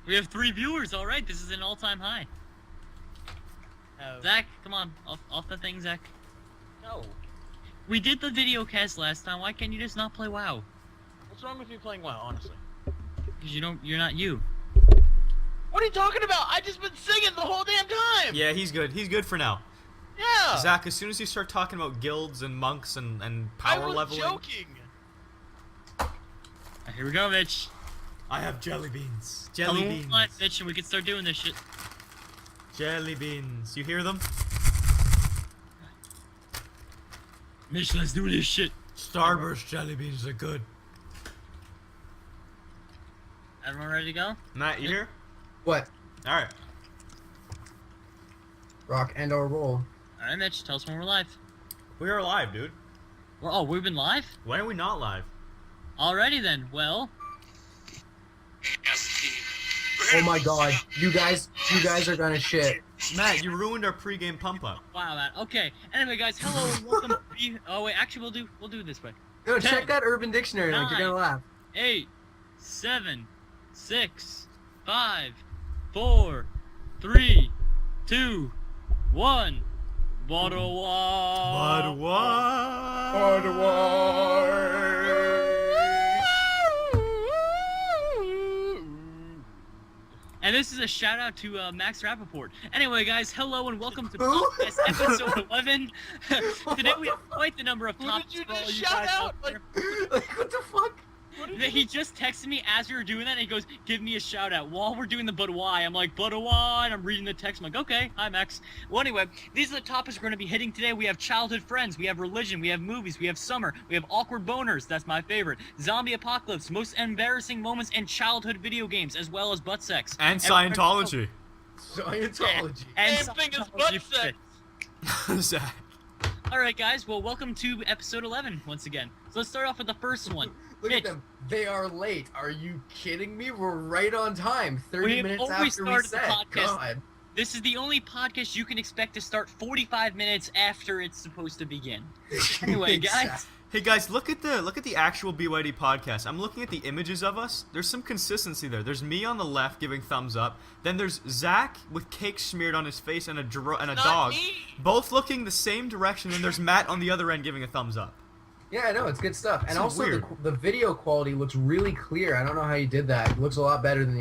We have 3 viewers. All right, this is an all-time high. Oh. Zach, come on, off the thing, Zach. No. We did the video cast last time. Why can't you just not play WoW? What's wrong with me playing WoW, honestly? Because you're not you. What are you talking about? I just been singing the whole damn time! Yeah, he's good. He's good for now. Yeah! Zach, as soon as you start talking about guilds and monks and power I was leveling... joking! Here we go, Mitch. I have jelly beans. Tell Jelly me beans. what, Mitch, and we can start doing this shit. Jelly beans. You hear them? Mitch, let's do this shit. Starburst jelly beans are good. Everyone ready to go? Matt, you here? What? Alright. Rock and or roll. All right, Mitch, tell us when we're live. We are live, dude. Oh, we've been live? Why are we not live? Alrighty then. Well, Oh my god, you guys are gonna shit. Matt, you ruined our pregame pump up. wow, that. Okay. Anyway, guys, hello and welcome. Oh wait, actually, we'll do it this way. No, check that Urban Dictionary, like, you're gonna laugh. 8, 7, 6, 5, 4, 3, 2, 1. Bottle But And this is a shout out to Max Rappaport. Anyway, guys, hello and welcome to Who? podcast episode 11. Today we have quite the number of Who topics did you for all just you shout guys out? there. Like, what the fuck? He just texted me as we were doing that, and he goes, give me a shout out. While we're doing the but why, I'm like, but why? And I'm reading the text, I'm like, okay, hi Max. Well, anyway, these are the topics we're going to be hitting today. We have childhood friends, we have religion, we have movies, we have summer, we have awkward boners, that's my favorite, zombie apocalypse, most embarrassing moments in childhood video games, as well as butt sex. And Scientology. Scientology. And Same thing as Scientology butt sex. Zach. Alright guys, well welcome to episode 11 once again. So let's start off with the first one. Look Mitch, at them. They are late. Are you kidding me? We're right on time. 30 We've minutes always after we started the said. podcast. God. This is the only podcast you can expect to start 45 minutes after it's supposed to begin. Anyway, guys. Hey guys, look at the actual bYd podcast. I'm looking at the images of us. There's some consistency there. There's me on the left giving thumbs up. Then there's Zach with cake smeared on his face and a Not dog, me. both looking the same direction. And there's Matt on the other end giving a thumbs up. Yeah, I know, it's good stuff. And So also, weird. the video quality looks really clear. I don't know how you did that. It looks a lot better than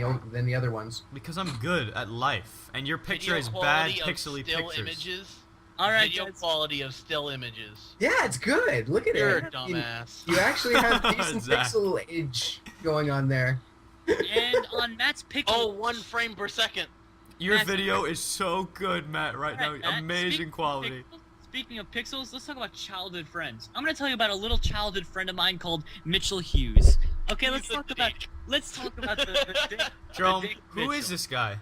the other ones. Because I'm good at life, and your picture Video is bad quality of pixely still pictures. images. Alright, Video guys. quality of still images. Yeah, it's good. Look at You're it. a dumbass. You actually have decent Zach. pixelage going on there. And on Matt's pixel. Oh, 1 frame per second. Your Matt's- video is so good, Matt, right now. Alright, Matt, Amazing speaking of quality. Speaking of pixels, let's talk about childhood friends. I'm gonna tell you about a little childhood friend of mine called Mitchell Hughes. Okay, let's He's a talk about dick. the big, Jerome, the big who Mitchell. is this guy?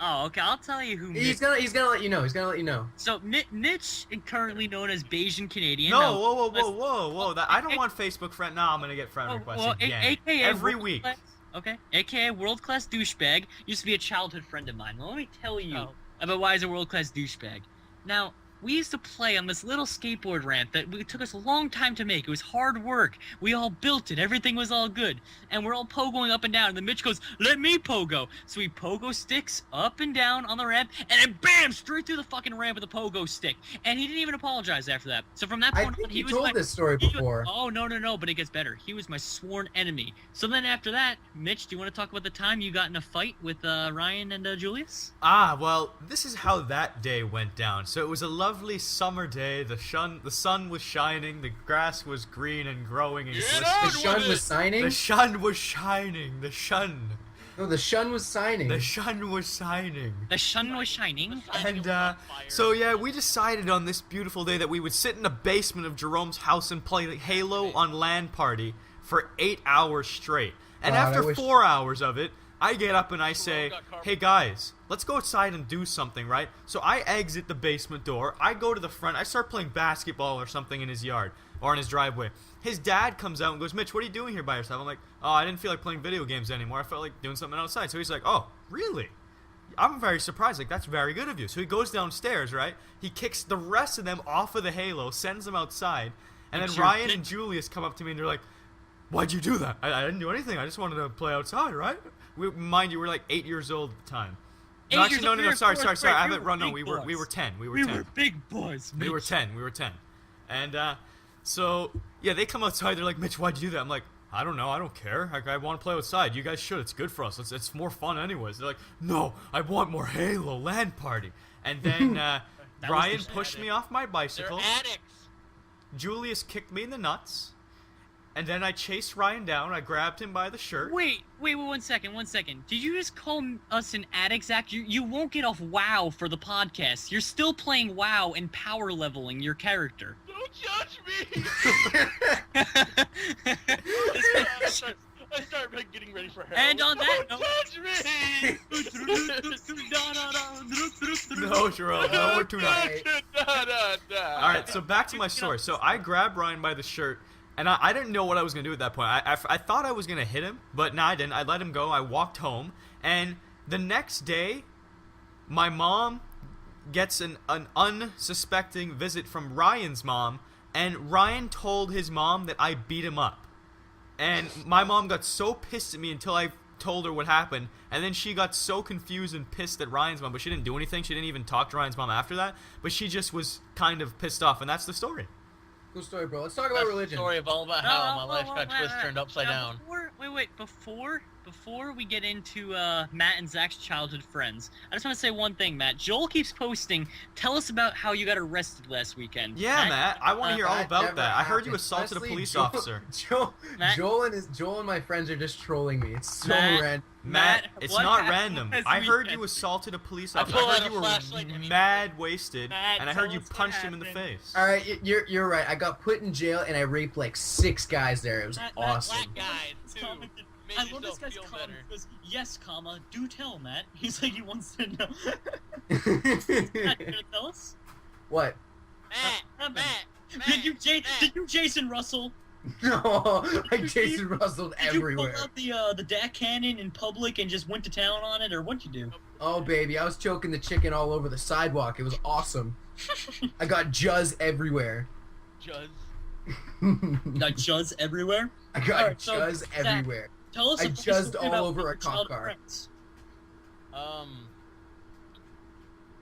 Oh, okay, I'll tell you who. He's gonna let you know. He's gonna let you know. So Mitch, currently known as Bayesian Canadian. No, whoa. I don't A- want Facebook friend. No, I'm gonna get friend requests again. AKA Every world week. class- okay, AKA world class douchebag used to be a childhood friend of mine. Well, let me tell you Oh. about why he's a world class douchebag. Now, we used to play on this little skateboard ramp that it took us a long time to make. It was hard work. We all built it. Everything was all good. And we're all pogoing up and down. And then Mitch goes, let me pogo. So we pogo sticks up and down on the ramp. And then bam, straight through the fucking ramp with a pogo stick. And he didn't even apologize after that. So from that I point think on, you was told my... this story he was- before. Oh, no, but it gets better. He was my sworn enemy. So then after that, Mitch, do you want to talk about the time you got in a fight with Ryan and Julius? Ah, well, this is how that day went down. So it was a lovely summer day. The sun was shining. The grass was green and growing and Get glistening. on The with shun it. was signing. The sun was shining. The sun. No, the shun was signing. The sun was shining. The sun was shining. And so yeah, we decided on this beautiful day that we would sit in the basement of Jerome's house and play Halo on LAN party for 8 hours straight. And God, I after wish- 4 hours of it, I get up and I say, got carpet. hey guys, let's go outside and do something, right? So I exit the basement door, I go to the front, I start playing basketball or something in his yard, or in his driveway. His dad comes out and goes, Mitch, what are you doing here by yourself? I'm like, oh, I didn't feel like playing video games anymore, I felt like doing something outside. So he's like, oh, really? I'm very surprised, like, that's very good of you. So he goes downstairs, right? He kicks the rest of them off of the Halo, sends them outside, and It's then your Ryan kid. and Julius come up to me and they're like, why'd you do that? I didn't do anything. I just wanted to play outside, right? Mind you, we're like 8 years old at the time. No, actually, no. Sorry. I haven't run. No, we were 10. We were 10. We were big boys. We were 10. And so yeah, they come outside. They're like, Mitch, why'd you do that? I'm like, I don't know. I don't care. I want to play outside. You guys should. It's good for us. It's more fun anyways. They're like, no, I want more Halo LAN party. And then Ryan pushed me off my bicycle. They're addicts. Julius kicked me in the nuts. And then I chased Ryan down. I grabbed him by the shirt. Wait, 1 second. Did you just call us an addict, Zach? You won't get off WoW for the podcast. You're still playing WoW and power leveling your character. Don't judge me. I start getting ready for heroin. And on that Don't note, judge me. No, Jerome. No, we're too nice. No. Alright, so back to my story. So I grabbed Ryan by the shirt. And I didn't know what I was going to do at that point. I thought I was going to hit him, but no, I didn't. I let him go. I walked home. And the next day, my mom gets an unsuspecting visit from Ryan's mom. And Ryan told his mom that I beat him up. And my mom got so pissed at me until I told her what happened. And then she got so confused and pissed at Ryan's mom. But she didn't do anything. She didn't even talk to Ryan's mom after that. But she just was kind of pissed off. And that's the story. Cool story, bro. Let's talk about religion. Story of all about how my life got turned upside down. Before we get into Matt and Zach's childhood friends, I just want to say one thing, Matt. Joel keeps posting. Tell us about how you got arrested last weekend. Yeah, Matt. I want to hear all That about never that. I heard you happened. assaulted a Honestly, police Joel- officer. Matt? Joel and my friends are just trolling me. It's so Matt. random. Matt, it's what not happened random. last I heard weekend? you assaulted a police I officer. pulled I out heard a you flashlight were and mad wasted, Matt, and I tell heard you us what punched him in the happened. face. All right, you're right. I got put in jail and I raped like 6 guys there. It was Matt, awesome. Black guy, too. Made I love this yourself guy's feel comment. better. He goes, yes, comma, do tell, Matt. He's like, he wants to know. Matt, you gonna tell us? What? Matt, Did you Jason Russell? No, I Jason Russelled Did everywhere. you pull out the DAC cannon in public and just went to town on it, or what'd you do? Oh baby, I was choking the chicken all over the sidewalk. It was awesome. I got juzz everywhere. Judge. Got juzz everywhere? I got Alright, so, juzz Zach, everywhere. Tell us I a funny juzzed story all about over your a cop childhood car. friends.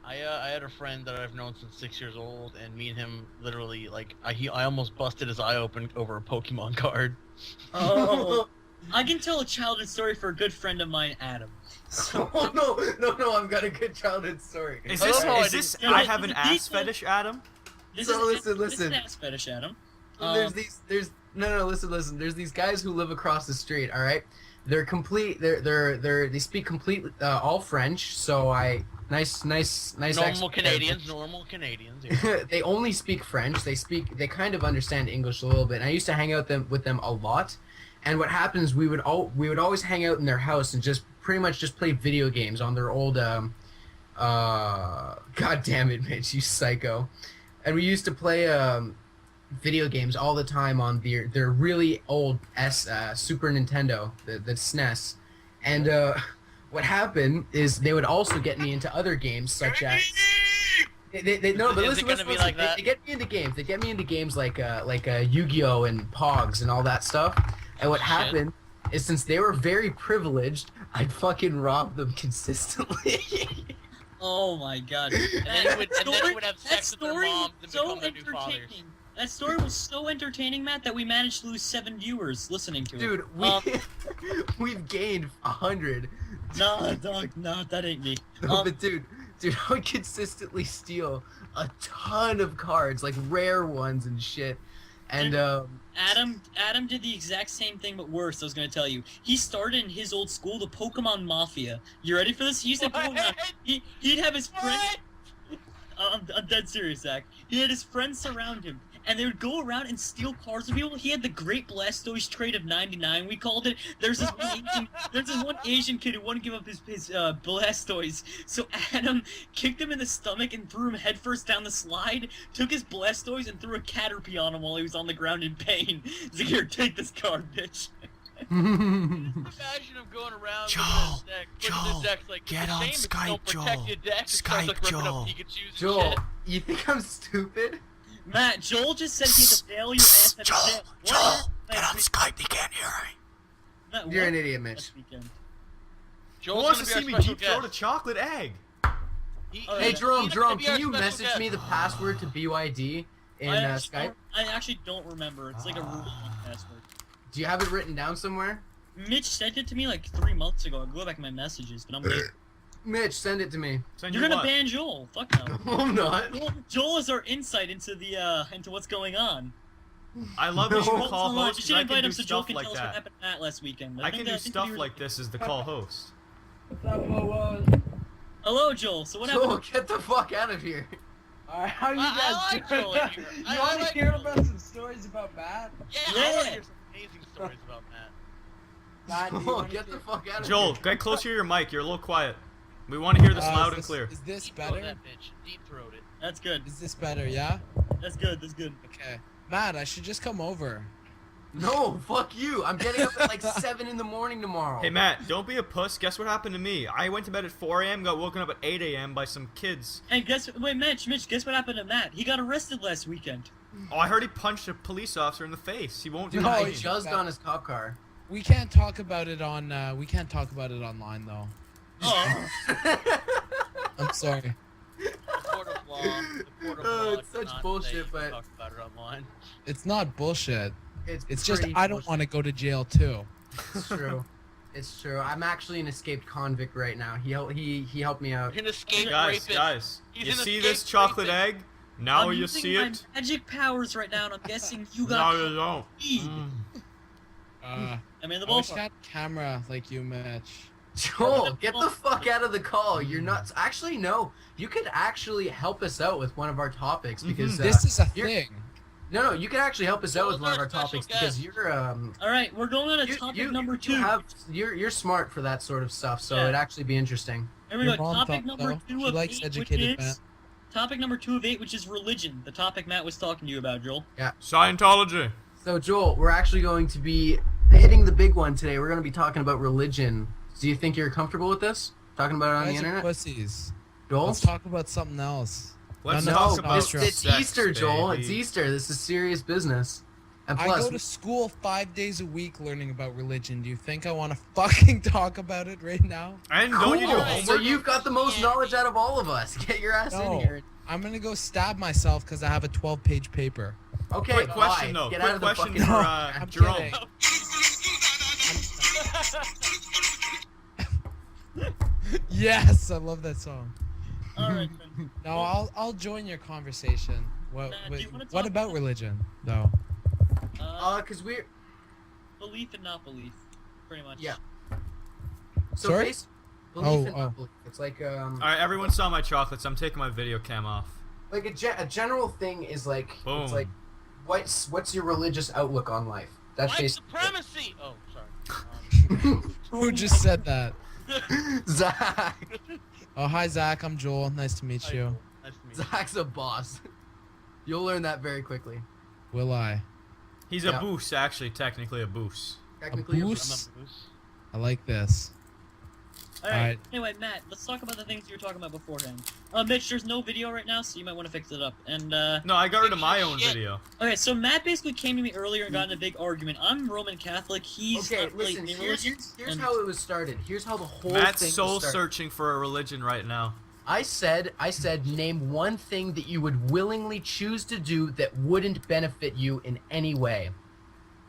I had a friend that I've known since 6 years old, and me and him literally, like, I almost busted his eye open over a Pokemon card. Oh, I can tell a childhood story for a good friend of mine, Adam. So, Oh no, I've got a good childhood story. Is I this? love how Is this? didn't- I have an These ass guys- fetish, Adam. this So is listen. an ass fetish, Adam. Listen. There's these guys who live across the street. All right, they're complete. They speak complete all French. So nice. Normal Canadians. Yeah. They only speak French. They kind of understand English a little bit. And I used to hang out with them a lot. And what happens, we would always hang out in their house and just pretty much just play video games on their old God damn it, Mitch, you psycho. And we used to play video games all the time on their really old Super Nintendo, the SNES. And what happened is they would also get me into other games such as no, but Is it listen, gonna be like that? They get me into games. They get me into games like Yu-Gi-Oh and Pogs and all that stuff. And what Shit. happened is since they were very privileged, I'd fucking rob them consistently. Oh my god. And then he would have sex with their moms and become their new fathers. That story was so entertaining, Matt, that we managed to lose 7 viewers listening to it. Dude, we've gained 100. No, dog, no, that ain't me. No, but dude, I would consistently steal a ton of cards, like rare ones and shit. And Adam did the exact same thing, but worse. I was gonna tell you. He started in his old school, the Pokemon Mafia. You ready for this? He used to go around. He'd have his friends. I'm dead serious, Zach. He had his friends surround him, and they would go around and steal cards from people. He had the Great Blastoise trade of 99, we called it. There's this one Asian kid who wouldn't give up his Blastoise, so Adam kicked him in the stomach and threw him headfirst down the slide, took his Blastoise and threw a Caterpie on him while he was on the ground in pain. He's like, here, take this card, bitch. Imagine him going around Joel, looking at his decks like, get the on shame is Skype, don't protect Joel. your deck. It Skype, starts, like, ripping Joel. up Pikachus and Joel, shit. you think I'm stupid? Matt, Joel just said he had to bail your ass at the Joel, jail. Joel, Get on Skype, they can't hear me. Matt, You're what an idiot, Mitch. last weekend? Who Joel's wants gonna to be see me our special deep throat a guest. chocolate egg? Oh, Hey, yeah. Jerome, He's Jerome, gonna be our can you special message guest. me the password to bYd in Skype? I actually don't remember. It's like a really long password. Do you have it written down somewhere? Mitch sent it to me like 3 months ago. I'll go back in my messages, but I'm late. Mitch, send it to me. Send You're you gonna what? ban Joel. Fuck no. No, I'm not. Joel is our insight into the into what's going on. I love that you No. can call You hosts should 'cause I invite can do him so Joel stuff can like tell us what that. happened to Matt last weekend. I can do stuff like this as the call host. Hello, Joel. So what Joel, happened? get the fuck out of here. Alright, how you I guys like doing? Joel in here. You I want like to hear Joel. about some stories about Matt? Yeah, I Yeah. want to hear some amazing stories about Matt. Matt, do you Joel, wanna get the hear- fuck out of Joel, here. get closer to your mic. You're a little quiet. We want to hear this loud and clear. Is this Deep throat better? that bitch. Deep throat it. That's good. Is this better? Yeah. That's good. That's good. Okay. Matt, I should just come over. No, fuck you. I'm getting up at like 7 in the morning tomorrow. Hey Matt, don't be a puss. Guess what happened to me? I went to bed at 4 a.m. Got woken up at 8 a.m. by some kids. Hey, wait, Mitch, guess what happened to Matt? He got arrested last weekend. Oh, I heard he punched a police officer in the face. He won't do No, I anything. juzzed on his cop car. We can't talk about it on. We can't talk about it online though. Oh, I'm sorry. The court of law. The court of Oh, law it's such cannot bullshit, say you can but- talk about it online. It's not bullshit. It's just pretty I don't bullshit. want to go to jail too. It's true. It's true. I'm actually an escaped convict right now. He helped me out. You're an escaped Guys, rapist. guys, He's you an see this escaped chocolate rapist. egg? Now I'm you using see my it? magic powers right now, and I'm guessing you No, got you don't. weed. Mm. I'm in the I wish I ballpark. had a camera like you, Mitch. Joel, get the fuck out of the call. You're nuts. Actually, no. You could actually help us out with one of our topics because This is a you're- thing. no, you could actually help us out with Joel's one of our our special topics guest. because you're All right, we're going on to topic number 2. you're smart for that sort of stuff, so Yeah. it'd actually be interesting. Here we Your go. mom Topic thought number so. 2 She of likes 8, educated which men. is topic number 2 of 8, which is religion. The topic Matt was talking to you about, Joel. Scientology. So Joel, we're actually going to be hitting the big one today. We're going to be talking about religion. Do you think you're comfortable with this? Talking about it on the Guys are internet? pussies. Joel? Let's talk about something else. Let's No, talk no, about it's sex, Easter, Joel. baby. It's Easter. This is serious business. And I plus, go to school 5 days a week learning about religion. Do you think I want to fucking talk about it right now? And cool. don't you do Alright, So homework? you've got the most knowledge out of all of us. Get your ass No. in here. I'm gonna go stab myself because I have a 12-page paper. Okay, Quick question bye. though. Get Quick out of the question fucking for I'm Jerome. kidding. Yes, I love that song. All right, then. No, I'll join your conversation. What Matt, do you wanna what talk about about- religion though? Cause we're Belief and not belief, pretty much. Yeah. so Sorry? belief Oh, and oh. not belief. It's like Alright, everyone saw my chocolates. I'm taking my video cam off. like a general thing is like Boom. it's like what's your religious outlook on life? That's White basically supremacy! Oh, sorry. Who just said that? Zach. Oh, hi Zach. I'm Joel. Nice to meet you. Nice to meet you. Zach's a boss. You'll learn that very quickly. Will I? He's Yeah. a boos, actually, technically a boos. Technically, boost? I'm a moose. I like this. All right. Alright. Anyway, Matt, let's talk about the things you were talking about beforehand. Mitch, there's no video right now, so you might want to fix it up. And No, I got rid of my own Shit. video. okay, so Matt basically came to me earlier and got in a big argument. I'm Roman Catholic. He's okay, not really listen. in Here's religion. how it was started. Here's how the whole Matt's thing soul was started. searching for a religion right now. I said, name one thing that you would willingly choose to do that wouldn't benefit you in any way.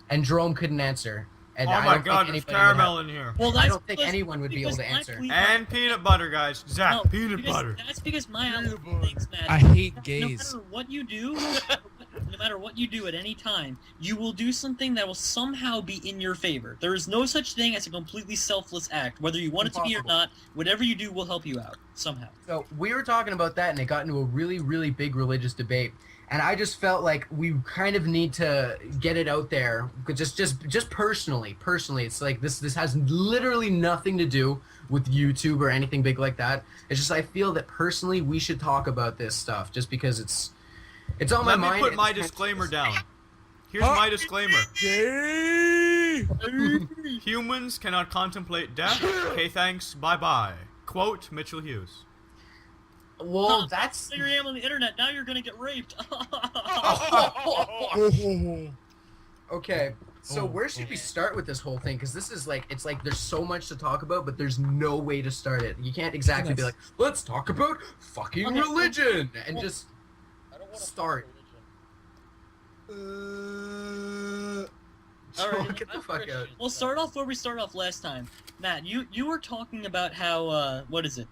And Jerome couldn't answer. And Oh I my don't god, think there's anybody would have- caramel in here. Well, I that's don't think because- anyone would be able because to my answer. belief- And peanut butter, guys. Zach, No, peanut because butter. That's because my outlook on things, Matt. I hate No gays. matter what you do, no matter what you do at any time, you will do something that will somehow be in your favor. There is no such thing as a completely selfless act. Whether you want it to be or Impossible. not, whatever you do will help you out somehow. So we were talking about that, and it got into a really, really big religious debate. And I just felt like we kind of need to get it out there, just personally. It's like this has literally nothing to do with YouTube or anything big like that. It's just I feel that personally we should talk about this stuff, just because it's on my Let me mind. put and my it's kind of- disclaimer down. Here's Huh? my disclaimer. Gay. Humans cannot contemplate death. Okay, thanks. Bye-bye. Quote Mitchell Hughes. Well, that's There I am on the internet. Now you're gonna get raped. okay. So where should we start with this whole thing? Because this is like, it's like there's so much to talk about, but there's no way to start it. You can't exactly be like, let's talk about fucking Okay. religion and Well, just I don't want to start. All right, get the fuck out. We'll start off where we started off last time. Matt, you were talking about how what is it?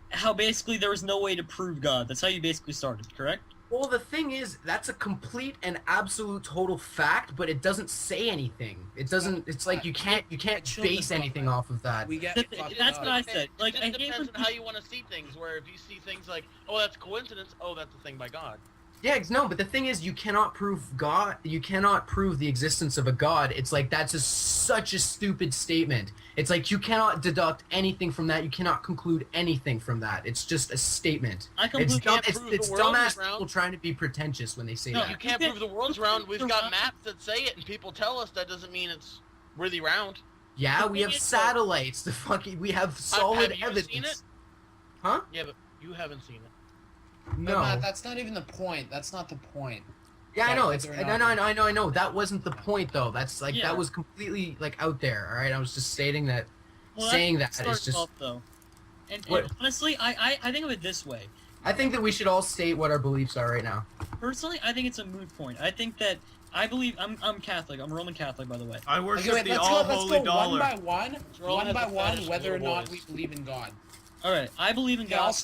How basically there was no way to prove God. That's how you basically started, correct? Well, the thing is, that's a complete and absolute total fact, but it doesn't say anything. It doesn't. It's like you can't base anything off of that. We get fucked That's up. what I said. Like, it I just hate depends when on how you want to see things. Where if you see things like, oh, that's coincidence. Oh, that's a thing by God. Yeah, no, but the thing is, you cannot prove God. You cannot prove the existence of a God. It's like that's such a stupid statement. It's like you cannot deduct anything from that. You cannot conclude anything from that. It's just a statement. I It's completely dumb. can't prove It's the world dumbass is round. people trying to be pretentious when they say No, that. You can't prove the world's round. We've got maps that say it, and people tell us that doesn't mean it's really round. Yeah, we have It's satellites. The fucking we have solid have you evidence. seen it? Huh? Yeah, but you haven't seen it. But No. Matt, that's not even the point. That's not the point. Yeah, I Yeah, know. but It's they're no, not- no, I know. That wasn't the point, though. That's like Yeah. that was completely like out there. All right, I was just stating that. well, saying that that is starts just. off, though. And What? honestly, I think of it this way. I think that we should all state what our beliefs are right now. Personally, I think it's a moot point. I think that I believe I'm Catholic. I'm Roman Catholic, by the way. I Okay, worship wait, the let's all go, let's holy go dollar. one by one, Roman has a fetish for whether or little not we boys. believe in God. All right, I believe in Okay, God.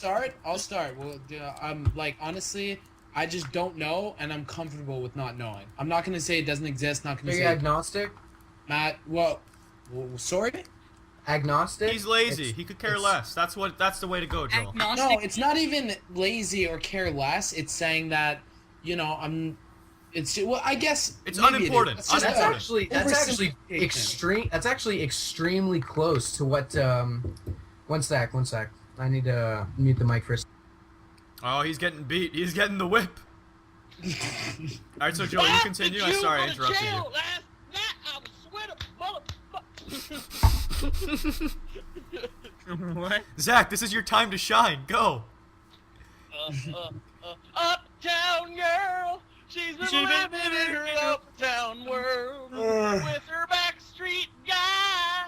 I'll start. Well, I'm like honestly, I just don't know, and I'm comfortable with not knowing. I'm not gonna say it doesn't exist. Not gonna Are you say agnostic? Matt. Well, sorry. Agnostic? He's lazy. It's- He could care it's- less. That's the way to go, Joel. Agnostic. No, it's not even lazy or care less. It's saying that, It's well, I guess It's maybe unimportant. It is. It's just That's a- actually oversimplification. extreme. That's actually extremely close to what. One sec. I need to mute the mic first. Oh, he's getting beat. He's getting the whip. All right, so Joel, you continue. I'm sorry I interrupted you. Last night I was sweating, What? Zach, this is your time to shine. Go. Uptown girl, she's been living in her uptown world with her backstreet guy.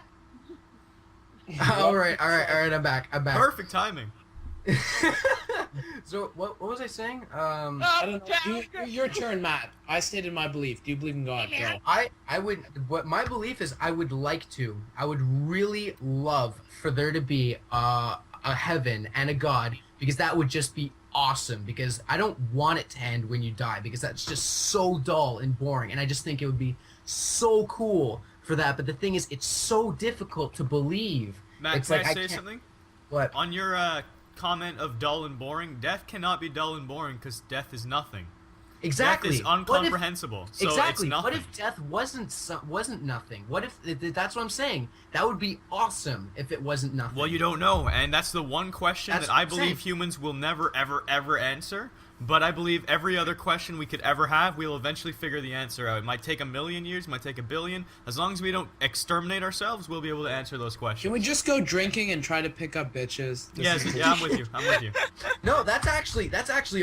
all right. I'm back. Perfect timing. So what was I saying? I don't know. Uptown girl. Your turn, Matt. I stated my belief. Do you believe in God? Go. I would. What my belief is, I would really love for there to be a heaven and a God, because that would just be awesome. Because I don't want it to end when you die, because that's just so dull and boring, and I just think it would be so cool for that. But the thing is, it's so difficult to believe. Matt, It's can like I I say can't- something? What? On your comment of dull and boring, death cannot be dull and boring because death is nothing. Exactly. Death is What if- incomprehensible. So exactly. it's nothing. What if death wasn't nothing? What if that's what I'm saying? That would be awesome if it wasn't nothing. Well, you don't know, and that's the one question That's that I what I'm believe saying. humans will never, ever, ever answer. But I believe every other question we could ever have, we'll eventually figure the answer out. It might take 1,000,000 years, it might take 1,000,000,000. As long as we don't exterminate ourselves, we'll be able to answer those questions. Can we just go drinking and try to pick up bitches? This Yes, is- yeah, I'm with you. I'm with you. No, that's actually a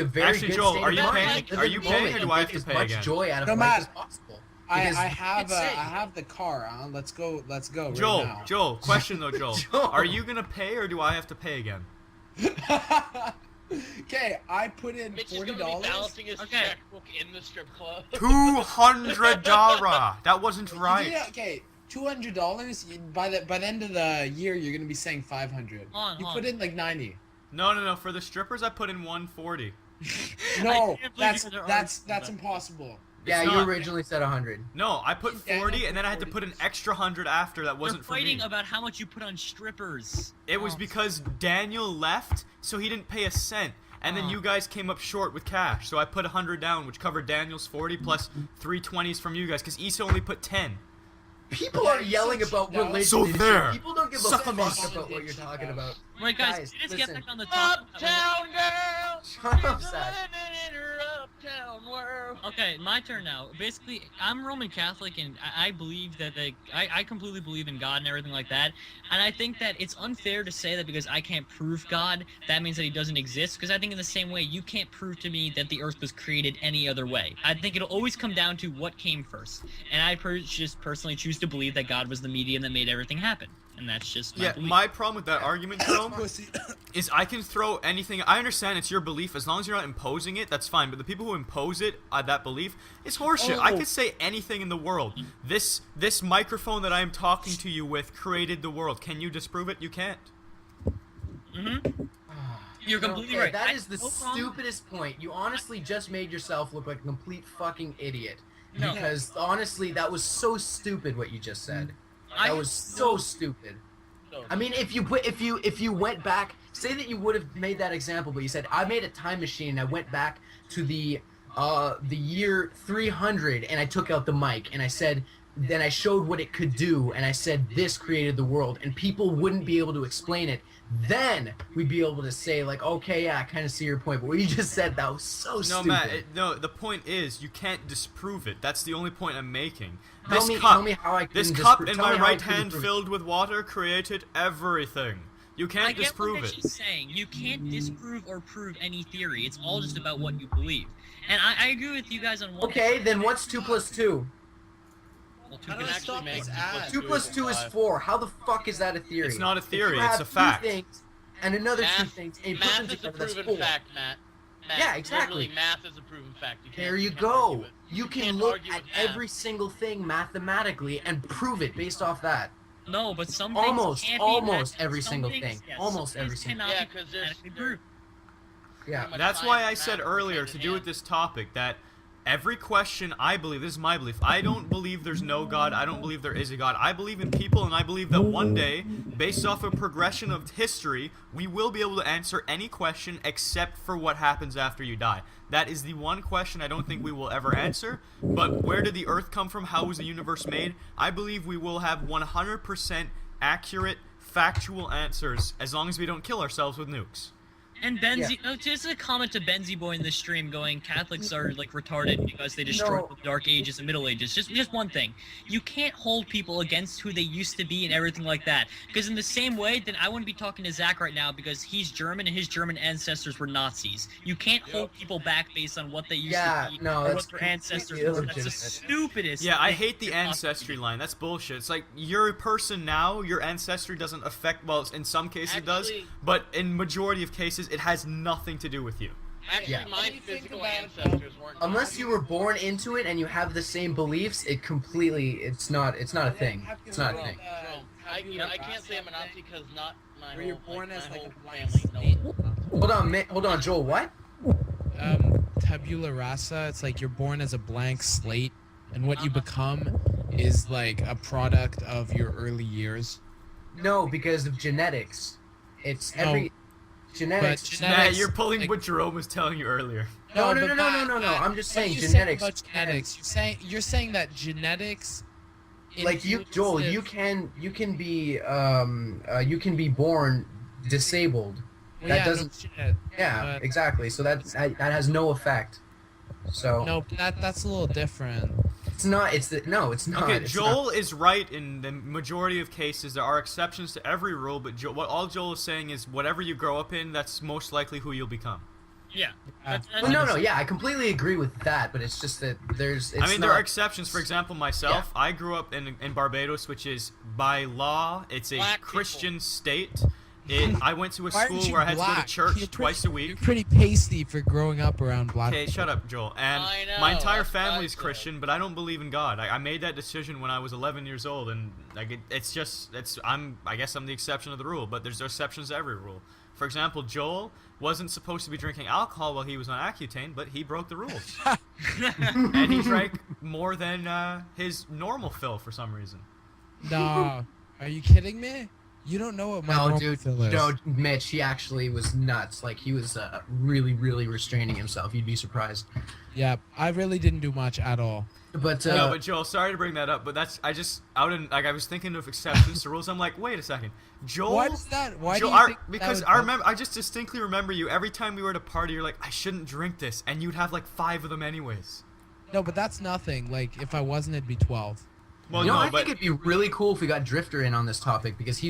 very Actually, good Joel, state are of you mind. paying? Live Are in you the paying, moment or do I and have to take pay as much again? joy out of No, life Matt. as possible. I Because have it's insane. I have the car. Let's go right Joel, now. Joel, question though, Joel. Joel. Are you gonna pay or do I have to pay again? Okay, I put in Mitch is $40. gonna be balancing his Okay. checkbook in the strip club. $200. That wasn't right. Yeah, okay, $200. By the end of the year, you're gonna be saying 500. Hold on, You hold put on. in like 90. No. For the strippers, I put in 140. No, can't believe that's you guys are that's arguing that's about impossible. Yeah, It's you not. originally said 100. No, I put Yeah, 40, no, and then I had to 40. put an extra 100 after. That We're wasn't for fighting me. about how much you put on strippers. It was Oh. because Daniel left, so he didn't pay a cent. And then Oh. you guys came up short with cash, so I put 100 down, which covered Daniel's 40 plus 320s from you guys, because Issa only put 10. People Yeah, are you yelling said about shit now. religion. So and shit. there. People don't give a Suck fuck on about these. what you're talking about. Wait, guys, Guys, let's get listen. back on the topic. Uptown girl, Shut she's up, Zach. living in her uptown world bro. Okay, my turn now. Basically, I'm Roman Catholic, and I believe that I completely believe in God and everything like that. And I think that it's unfair to say that because I can't prove God, that means that he doesn't exist. Because I think in the same way, you can't prove to me that the Earth was created any other way. I think it'll always come down to what came first. And I just personally choose to believe that God was the medium that made everything happen. And that's just my belief. My problem with that argument, Jerome, is I can throw anything. I understand it's your belief as long as you're not imposing it. That's fine. But the people who impose it, that belief, it's horseshit. I could say anything in the world. This microphone that I am talking to you with created the world. Can you disprove it? You can't. Mm-hmm. You're completely right. That is the stupidest point. You honestly just made yourself look like a complete fucking idiot. No. Because honestly, that was so stupid what you just said. That was so stupid. I mean, if you went back, say that you would have made that example, but you said I made a time machine and I went back to the year 300 and I took out the mic and I said, then I showed what it could do and I said this created the world and people wouldn't be able to explain it. Then we'd be able to say like, okay, yeah, I kind of see your point. But what you just said, that was so stupid. No, Matt. The point is you can't disprove it. That's the only point I'm making. Tell me how I can This disprove- cup in tell me my how I right can hand disprove it. filled with water created everything. You can't I get disprove what it. she's saying. You can't disprove or prove any theory. It's all just about what you believe. And I agree with you guys on one. Okay, then what's 2 plus 2? Well, You can actually make ass. 2 plus 2 is 4. How the fuck is that a theory? It's not a theory, If you it's have a fact. 2 things and another 2 Math- things, and you put them Math is a together, that's proven 4. fact, Matt. Yeah, exactly. Literally, math is a proven fact. You can't, There you can't go. argue it. You can can't look argue at with math. every single thing mathematically and prove it based off that. No, but some Almost, things can't almost be every some single things- thing. yes, Almost some every things single cannot Yeah, be 'cause there's- mathematically proved. Yeah. Pretty much That's why I science, said math, earlier hand to in do with hand. this topic that every question I believe, this is my belief, I don't believe there's no God, I don't believe there is a God. I believe in people and I believe that one day, based off a progression of history, we will be able to answer any question except for what happens after you die. That is the one question I don't think we will ever answer, but where did the Earth come from? How was the universe made? I believe we will have 100% accurate, factual answers as long as we don't kill ourselves with nukes. And Benzie, just a comment to Benzie Boy in the stream going, Catholics are like retarded because they destroyed No. the Dark Ages and Middle Ages. Just one thing. You can't hold people against who they used to be and everything like that. Because in the same way, then I wouldn't be talking to Zach right now because he's German and his German ancestors were Nazis. You can't hold people back based on what they used to be no, or that's what their ancestors completely were. That's the illegitimate. stupidest. Yeah, I thing hate the you could possibly ancestry do. line. That's bullshit. It's like you're a person now, your ancestry doesn't affect, well, in some cases it does, Actually- but in majority of cases it has nothing to do with you. Actually, Yeah. my What do you think physical about, ancestors weren't. Unless you were born into it and you have the same beliefs, it's not a thing. It's not a thing. I can't say I'm a Nazi because not my Were whole, you born like, as my like whole a blank family slate? knows. Hold on, Joel, what? Tabula rasa. It's like you're born as a blank slate, and what you become is like a product of your early years. No, because of genetics. It's every genetics. But Nah, genetics, you're pulling like- what Jerome was telling you earlier. No. but Matt, I'm just what are saying you genetics. about genetics. You're saying that genetics. Like you, Joel, influences- you can be born disabled. Well, that yeah, doesn't- No shit. Yeah, But- exactly. So that has no effect. So No, that's a little different. it's not. It's not. Okay, it's Joel is right in the majority of cases. There are exceptions to every rule, but what all Joel is saying is whatever you grow up in, that's most likely who you'll become. Yeah. Yeah. Well, no. Yeah, I completely agree with that. But it's just that there's. It's I mean, not, there are exceptions. For example, myself, I grew up in Barbados, which is by law, it's a Black people. Christian state. I went to a Why school aren't you where I had to go to black? church You're twice a You're week. pretty pasty for growing up around black. Okay, people. shut up, Joel. And I know, my entire that's what I family's said. Christian, but I don't believe in God. I made that decision when I was 11 years old, and like I guess I'm the exception of the rule, but there's exceptions to every rule. For example, Joel wasn't supposed to be drinking alcohol while he was on Accutane, but he broke the rules, and he drank more than his normal fill for some reason. No, are you kidding me? You don't know what my No, normal dude. fill is. No, Mitch. He actually was nuts. Like he was really, really restraining himself. You'd be surprised. Yeah, I really didn't do much at all. But No, but Joel, sorry to bring that up, but I was thinking of exceptions to rules. I'm like, wait a second, Joel. What is that? Why Joel, do you think because that I would- remember, I just distinctly remember you every time we were at a party. You're like, I shouldn't drink this, and you'd have like 5 of them anyways. No, but that's nothing. Like, if I wasn't, it'd be 12. Well, you know, no, I but think it'd be really cool if we got Drifter in on this topic because he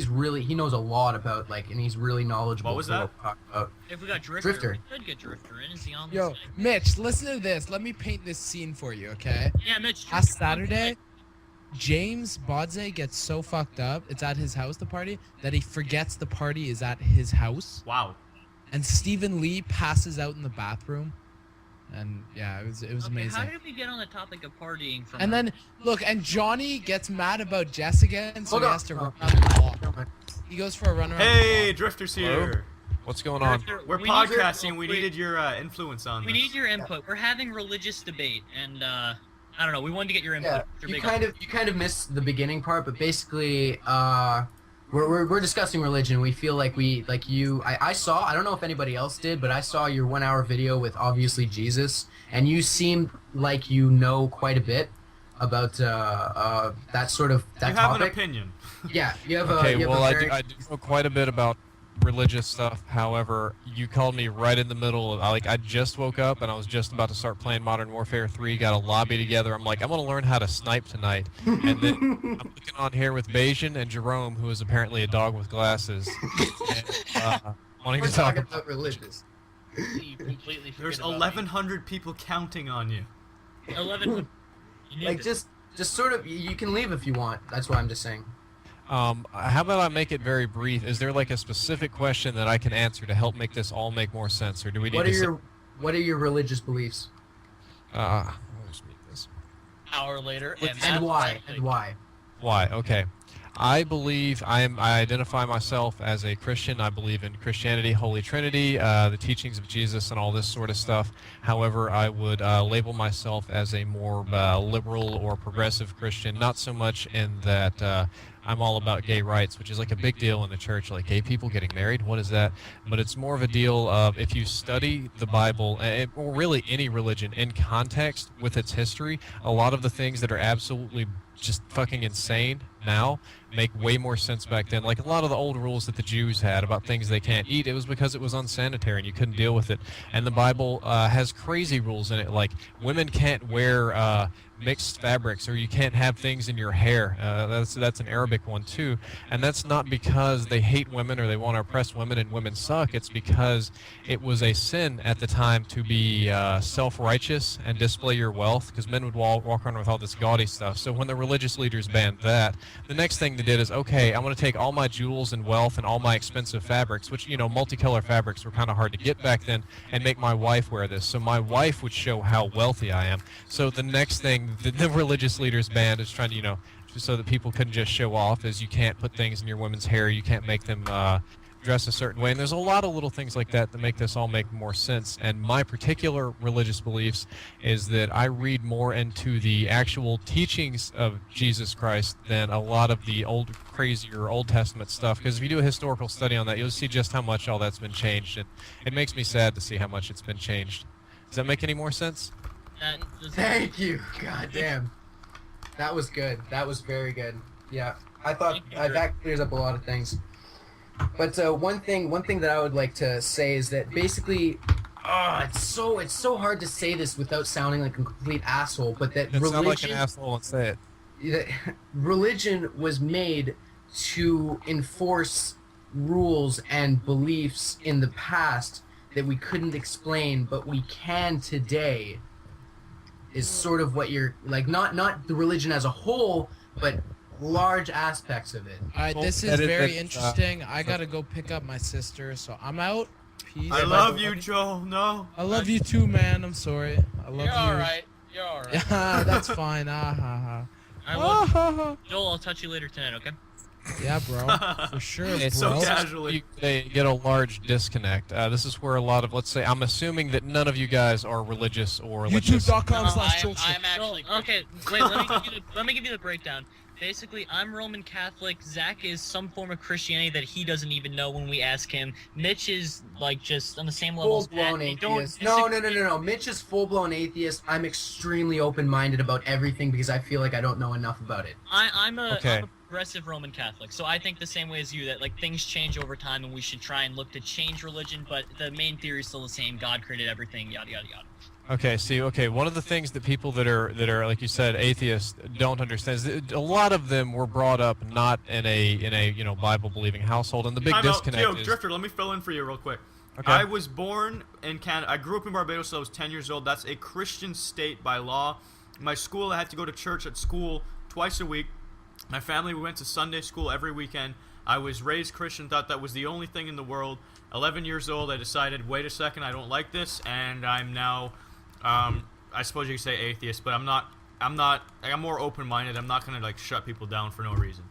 knows a lot about and he's really knowledgeable. What was for that? we're talking about. If we got Drifter. we could get Drifter in. Is he on the Yo, site? Mitch, listen to this. Let me paint this scene for you, okay? Yeah, Mitch. Last Drifter's on the Saturday, site. James bYd gets so fucked up, it's at his house, the party, that he forgets the party is at his house. wow. And Stephen Lee passes out in the bathroom. And yeah, it was Okay, amazing. how did we get on the topic of partying from? And then look, and Johnny gets mad about Jess again, so Hold he on. has to Oh, run around the block. never mind. He goes for a run around Hey, the Drifter's Hello? here. What's going on? Drifter, We're we need your- podcasting. We needed your influence on We this. need your input. We're having religious debate, and I don't know. We wanted to get your input. Yeah, Your you big- kind of missed the beginning part, but basically, we're discussing religion. We feel like I saw. I don't know if anybody else did, but I saw your 1 hour video with obviously Jesus, and you seemed like you know quite a bit about that sort of that You have an topic. opinion. Yeah, you have Okay, a. You have well, a I very, do know quite a bit about religious stuff. However, you called me right in the middle of, I just woke up and I was just about to start playing Modern Warfare 3, got a lobby together. I'm like, I'm going to learn how to snipe tonight. And then I'm looking on here with Bayesian and Jerome, who is apparently a dog with glasses. And, wanting We're to talk talking about religious. You completely There's forget about me. 1,100 people counting on you. 11. You need Like to- just sort of. You can leave if you want. That's what I'm just saying. How about I make it very brief? Is there like a specific question that I can answer to help make this all make more sense, or do we need What are your religious beliefs? I'll just mute this. Hour later, And that's why? exactly- And why? Why? Okay. I believe I identify myself as a Christian. I believe in Christianity, Holy Trinity, the teachings of Jesus, and all this sort of stuff. However, I would label myself as a more liberal or progressive Christian, not so much in that I'm all about gay rights, which is like a big deal in the church, like gay people getting married. What is that? But it's more of a deal of if you study the Bible, or really any religion, in context with its history, a lot of the things that are absolutely just fucking insane now make way more sense back then. Like a lot of the old rules that the Jews had about things they can't eat, it was because it was unsanitary and you couldn't deal with it. And the Bible has crazy rules in it, like women can't wear mixed fabrics, or you can't have things in your hair. That's an Arabic one too, and that's not because they hate women or they want to oppress women and women suck. It's because it was a sin at the time to be self-righteous and display your wealth, because men would walk around with all this gaudy stuff. So when the religious leaders banned that, the next thing they did is, okay, I'm going to take all my jewels and wealth and all my expensive fabrics, which, you know, multicolor fabrics were kind of hard to get back then, and make my wife wear this, so my wife would show how wealthy I am. So the next thing the religious leaders banned is trying to, you know, just so that people couldn't just show off, is you can't put things in your women's hair, you can't make them dress a certain way, and there's a lot of little things like that that make this all make more sense. And my particular religious beliefs is that I read more into the actual teachings of Jesus Christ than a lot of the old, crazier Old Testament stuff, because if you do a historical study on that, you'll see just how much all that's been changed, and it makes me sad to see how much it's been changed. Does that make any more sense? Thank you. God damn. That was good. That was very good. Yeah, I thought that clears up a lot of things. But one thing that I would like to say is that basically, it's so hard to say this without sounding like a complete asshole. But that Sound religion, like an asshole and say it. religion was made to enforce rules and beliefs in the past that we couldn't explain, but we can today. Is sort of what you're like, not the religion as a whole, but large aspects of it. Alright, Well, this is that is- very that's, interesting. I gotta go pick up my sister, so I'm out. Peace. I love you, Joel. No. I love you too, man. I'm sorry. I love You're you. alright. You're alright. Yeah, that's fine. Ah ha ha. I love Ah, ha, ha. Joel, I'll touch you later tonight, okay? Yeah, bro. For sure, It's so bro. casually. They get a large disconnect. This is where a lot of, let's say, I'm assuming that none of you guys are religious or religious. YouTube.com/Joel. I'm actually Joel, okay, wait, let me give you the breakdown. Basically, I'm Roman Catholic. Zach is some form of Christianity that he doesn't even know when we ask him. Mitch is like just on the same level as Pat. Full-blown They don't atheist. No. disagree. Mitch is full-blown atheist. I'm extremely open-minded about everything because I feel like I don't know enough about it. I'm a Okay. progressive Roman Catholic, so I think the same way as you, that like things change over time and we should try and look to change religion, but the main theory is still the same. God created everything, yada yada yada. Okay, one of the things that people that are like you said atheists don't understand is that a lot of them were brought up not in a Bible believing household, and the big Time out. disconnect Yo, is Drifter, let me fill in for you real quick. Okay. I was born in Canada. I grew up in Barbados till I was 10 years old. That's a Christian state by law. My school, I had to go to church at school twice a week. My family, we went to Sunday school every weekend. I was raised Christian, thought that was the only thing in the world. 11 years old, I decided, wait a second, I don't like this, and I'm now, I suppose you could say atheist, but I'm more open-minded. I'm not gonna like shut people down for no reason.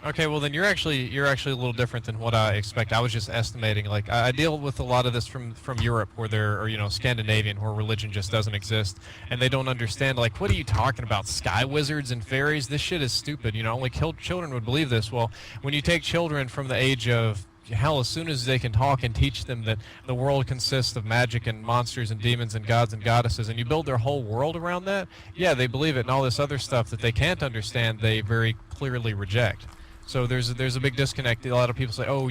Okay, well then you're actually a little different than what I expect. I was just estimating. Like I deal with a lot of this from Europe, where or Scandinavian, where religion just doesn't exist, and they don't understand. Like, what are you talking about? Sky wizards and fairies? This shit is stupid. Only children would believe this. Well, when you take children from the age of hell, as soon as they can talk and teach them that the world consists of magic and monsters and demons and gods and goddesses, and you build their whole world around that, yeah, they believe it, and all this other stuff that they can't understand, they very clearly reject. So there's a big disconnect. A lot of people say, oh,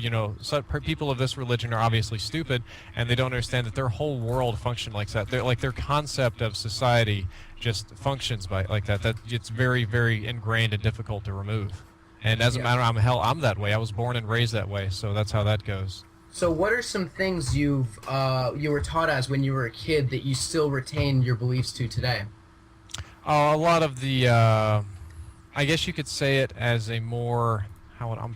people of this religion are obviously stupid, and they don't understand that their whole world functions like that. Their concept of society just functions like that. That it's very, very ingrained and difficult to remove. And as a matter of I'm that way. I was born and raised that way, so that's how that goes. So what are some things you were taught as when you were a kid that you still retain your beliefs to today? A lot of the, I guess you could say it as a more, I'm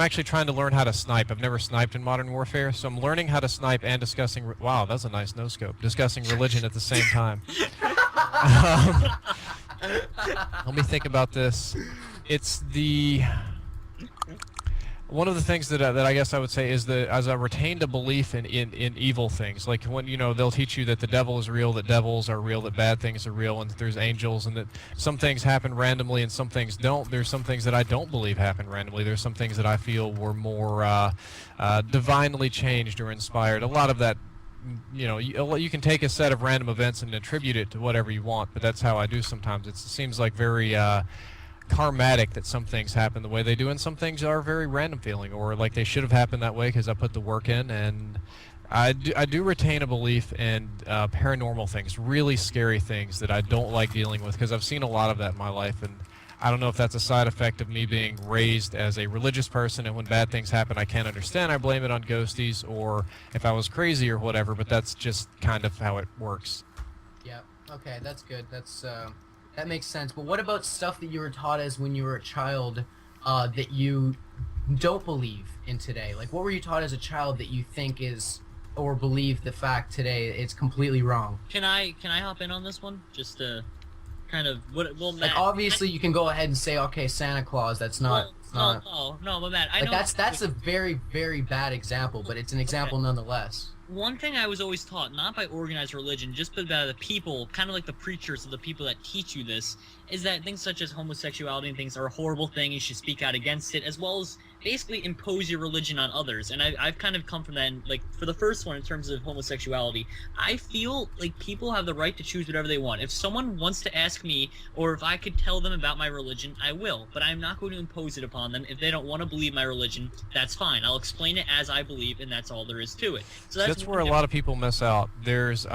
actually trying to learn how to snipe. I've never sniped in Modern Warfare, so I'm learning how to snipe and discussing, wow, that's a nice no-scope, discussing religion at the same time. Let me think about this. It's one of the things that I guess I would say is that as I retained a belief in evil things, like when they'll teach you that the devil is real, that devils are real, that bad things are real, and that there's angels, and that some things happen randomly and some things don't. There's some things that I don't believe happen randomly. There's some things that I feel were more divinely changed or inspired. A lot of that, you can take a set of random events and attribute it to whatever you want, but that's how I do sometimes. It seems like very karmatic that some things happen the way they do, and some things are very random feeling, or like they should have happened that way because I put the work in. And I do retain a belief in paranormal things, really scary things that I don't like dealing with, because I've seen a lot of that in my life, and I don't know if that's a side effect of me being raised as a religious person, and when bad things happen I can't understand, I blame it on ghosties, or if I was crazy or whatever, but that's just kind of how it works. Yeah, okay, that's good. That makes sense. But what about stuff that you were taught as when you were a child that you don't believe in today? Like, what were you taught as a child that you think is, or believe the fact today it's completely wrong? Can I hop in on this one? Just to kind of Matt, like, obviously you can go ahead and say, okay, Santa Claus, that's not. No, but Matt, I know that's a very, very bad example, but it's an example nonetheless. One thing I was always taught, not by organized religion, just by the people, kind of like the preachers of the people that teach you this, is that things such as homosexuality and things are a horrible thing, you should speak out against it, as well as basically impose your religion on others. And I've kind of come from that, and like, for the first one, in terms of homosexuality, I feel like people have the right to choose whatever they want. If someone wants to ask me, or if I could tell them about my religion, I will, but I'm not going to impose it upon them. If they don't want to believe my religion, that's fine. I'll explain it as I believe, and that's all there is to it. So that's where a lot of people miss out. There's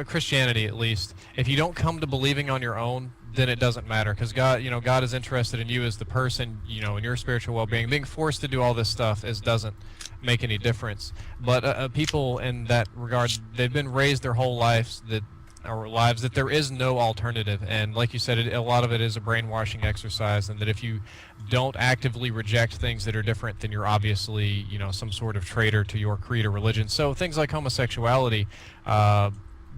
Christianity, at least, if you don't come to believing on your own, then it doesn't matter, because God is interested in you as the person, in your spiritual well-being. Being forced to do all this stuff doesn't make any difference. But people in that regard, they've been raised their whole lives that there is no alternative, and like you said, a lot of it is a brainwashing exercise, and that if you don't actively reject things that are different, then you're obviously some sort of traitor to your creed or religion. So things like homosexuality,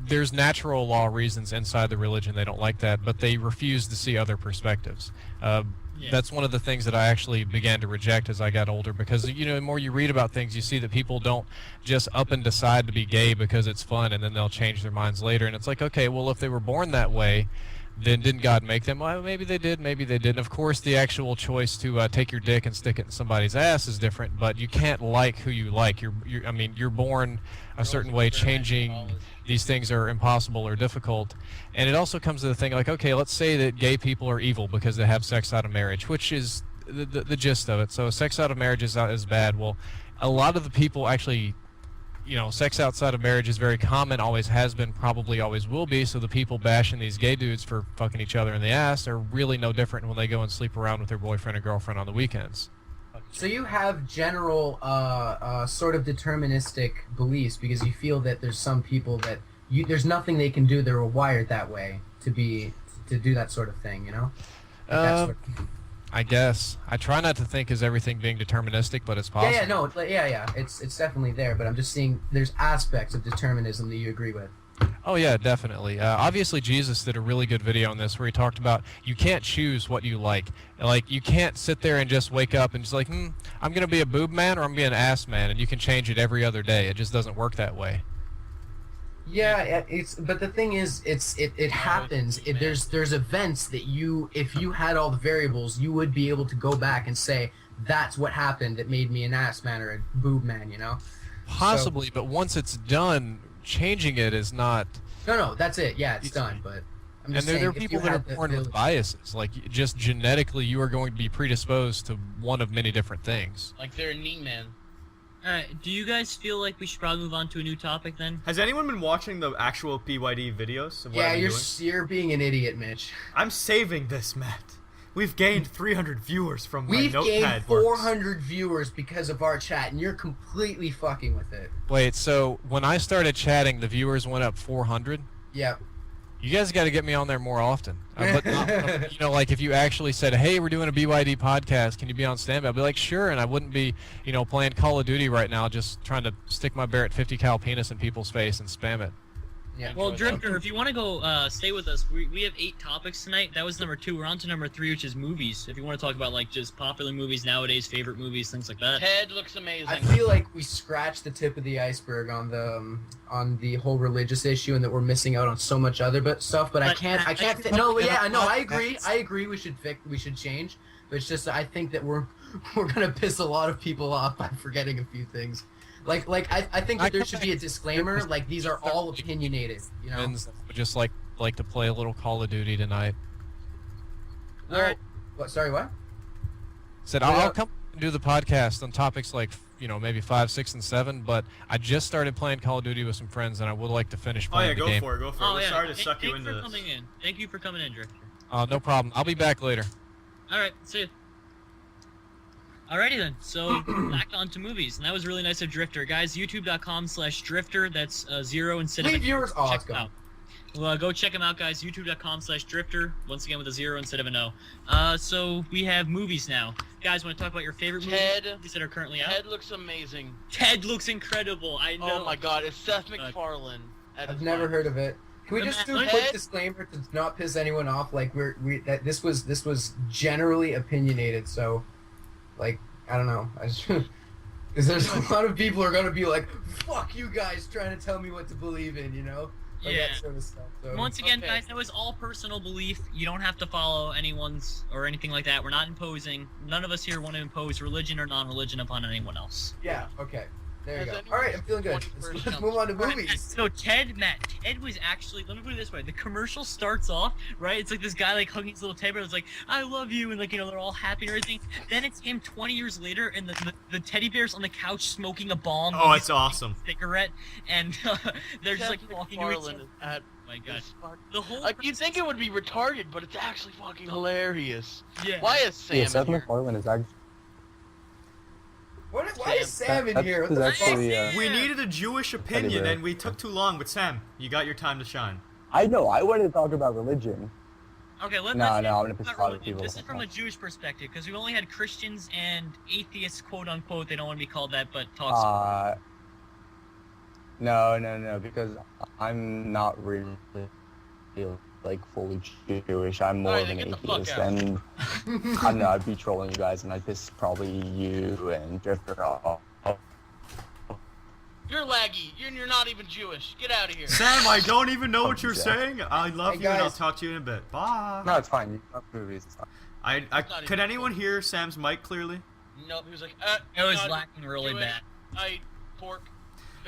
there's natural law reasons inside the religion they don't like that, but they refuse to see other perspectives. That's one of the things that I actually began to reject as I got older, because the more you read about things, you see that people don't just up and decide to be gay because it's fun, and then they'll change their minds later. And it's like, okay, well, if they were born that way, then didn't God make them? Well, maybe they did, maybe they didn't. Of course, the actual choice to take your dick and stick it in somebody's ass is different, but you can't like who you like. I mean, you're born a certain way. Changing these things are impossible or difficult. And it also comes to the thing, like, okay, let's say that gay people are evil because they have sex out of marriage, which is the gist of it. So sex out of marriage is bad. Well, a lot of the people actually, sex outside of marriage is very common, always has been, probably always will be, so the people bashing these gay dudes for fucking each other in the ass are really no different when they go and sleep around with their boyfriend or girlfriend on the weekends. So you have general sort of deterministic beliefs because you feel that there's some people that there's nothing they can do, they're wired that way to do that sort of thing, I guess. I try not to think as everything being deterministic, but it's possible. It's definitely there, but I'm just seeing there's aspects of determinism that you agree with. Oh yeah, definitely. Obviously, Jesus did a really good video on this where he talked about you can't choose what you like. Like, you can't sit there and just wake up and just like, I'm going to be a boob man or I'm going to be an ass man, and you can change it every other day. It just doesn't work that way. Yeah, but the thing is, it happens. There's events that if you had all the variables, you would be able to go back and say that's what happened that made me an ass man or a boob man, Possibly, but once it's done, changing it is not. No, that's it. Yeah, it's done. But I'm just saying, there are people that are born with biases. Like, just genetically, you are going to be predisposed to one of many different things. Like they're a knee man. Alright, do you guys feel like we should probably move on to a new topic then? Has anyone been watching the actual bYd videos of what Yeah, I'm doing? you're being an idiot, Mitch. I'm saving this, Matt. We've gained 300 viewers from my We've notepad gained works. 400 viewers because of our chat, and you're completely fucking with it. Wait, so when I started chatting, the viewers went up 400? Yeah. You guys got to get me on there more often. But like if you actually said, "Hey, we're doing a bYd podcast. Can you be on standby?" I'd be like, "Sure," and I wouldn't be, playing Call of Duty right now, just trying to stick my Barrett 50 cal penis in people's face and spam it. Yeah. Well, Drifter, if you want to go stay with us, we have 8 topics tonight. That was number 2. We're on to number 3, which is movies. If you want to talk about like just popular movies nowadays, favorite movies, things like that. Ted looks amazing. I feel like we scratched the tip of the iceberg on the whole religious issue, and that we're missing out on so much other stuff. But I can't. I agree. We should change. But it's just I think that we're gonna piss a lot of people off by forgetting a few things. I think that there should be a disclaimer. Like, these are all opinionated. Would just like to play a little Call of Duty tonight. Well, Alright. What? Sorry, what? Said I'll come and do the podcast on topics like maybe 5, 6, and 7. But I just started playing Call of Duty with some friends, and I would like to finish Oh playing yeah, the go game. for it. Oh, We're yeah. sorry to suck you into Thanks for this. coming in. Thank you for coming in, Drifter. No problem. I'll be back later. Alright, see you. Alrighty then, so back on to movies, and that was really nice of Drifter. Guys, youtube.com/Drifter, that's 0 instead of Leave yours. Oh, check let's him go. out. Well, go check him out, guys, youtube.com/Drifter, once again with a 0 instead of an O. So we have movies now. Guys, want to talk about your favorite movies that are currently out? Ted looks amazing. Ted looks incredible, I know. Oh my god, it's Seth MacFarlane. I've never heard of it. Can we just do a quick disclaimer to not piss anyone off? Like that this was generally opinionated, so like I don't know. Because there's a lot of people who are gonna be like, "Fuck you guys, trying to tell me what to believe in," like Yeah. that sort of stuff. So. Once again, Okay. guys, that was all personal belief. You don't have to follow anyone's or anything like that. We're not imposing. None of us here want to impose religion or non-religion upon anyone else. Yeah. Okay. There you Has go. anyone All right, I'm feeling good. 21st Let's move on to Alright, movies. So Ted was actually, let me put it this way, the commercial starts off, right, it's like this guy like hugging his little teddy bear, it's like, I love you, and like, they're all happy and everything. Then it's him 20 years later, and the teddy bear's on the couch smoking a bomb. Oh, it's awesome. Cigarette, and they're just like Seth talking to each MacFarlane other. is at Oh my god. his fuck- The whole Like, you'd think it would be retarded, but it's actually fucking hilarious. yeah. Why is Sam Yeah, in Seth here? MacFarlane is actually. Why is Sam in here? What Is the fuck? actually. We needed a Jewish opinion, bear. and we took too long. But Sam, you got your time to shine. I know. I wanted to talk about religion. Okay, let's No, let's no, talk I'm gonna piss about a lot of religion. people This is off. from a Jewish perspective, because we've only had Christians and atheists, quote unquote. They don't want to be called that, but talks. No, because I'm not really like fully Jewish. I'm more Alright, of an then get the fuck atheist, out. and I don't know. I'd be trolling you guys, and I'd piss probably you and Drifter off. You're laggy. You're not even Jewish. Get out of here. Sam, I don't even know what you're Jack. saying. I love Hey, you, and I'll guys. talk to you in a bit. Bye. No, it's fine. You love movies. It's fine. I It's not could even anyone hear Sam's mic clearly? Nope. He was like, It was not lacking really Jewish. bad. I eat pork.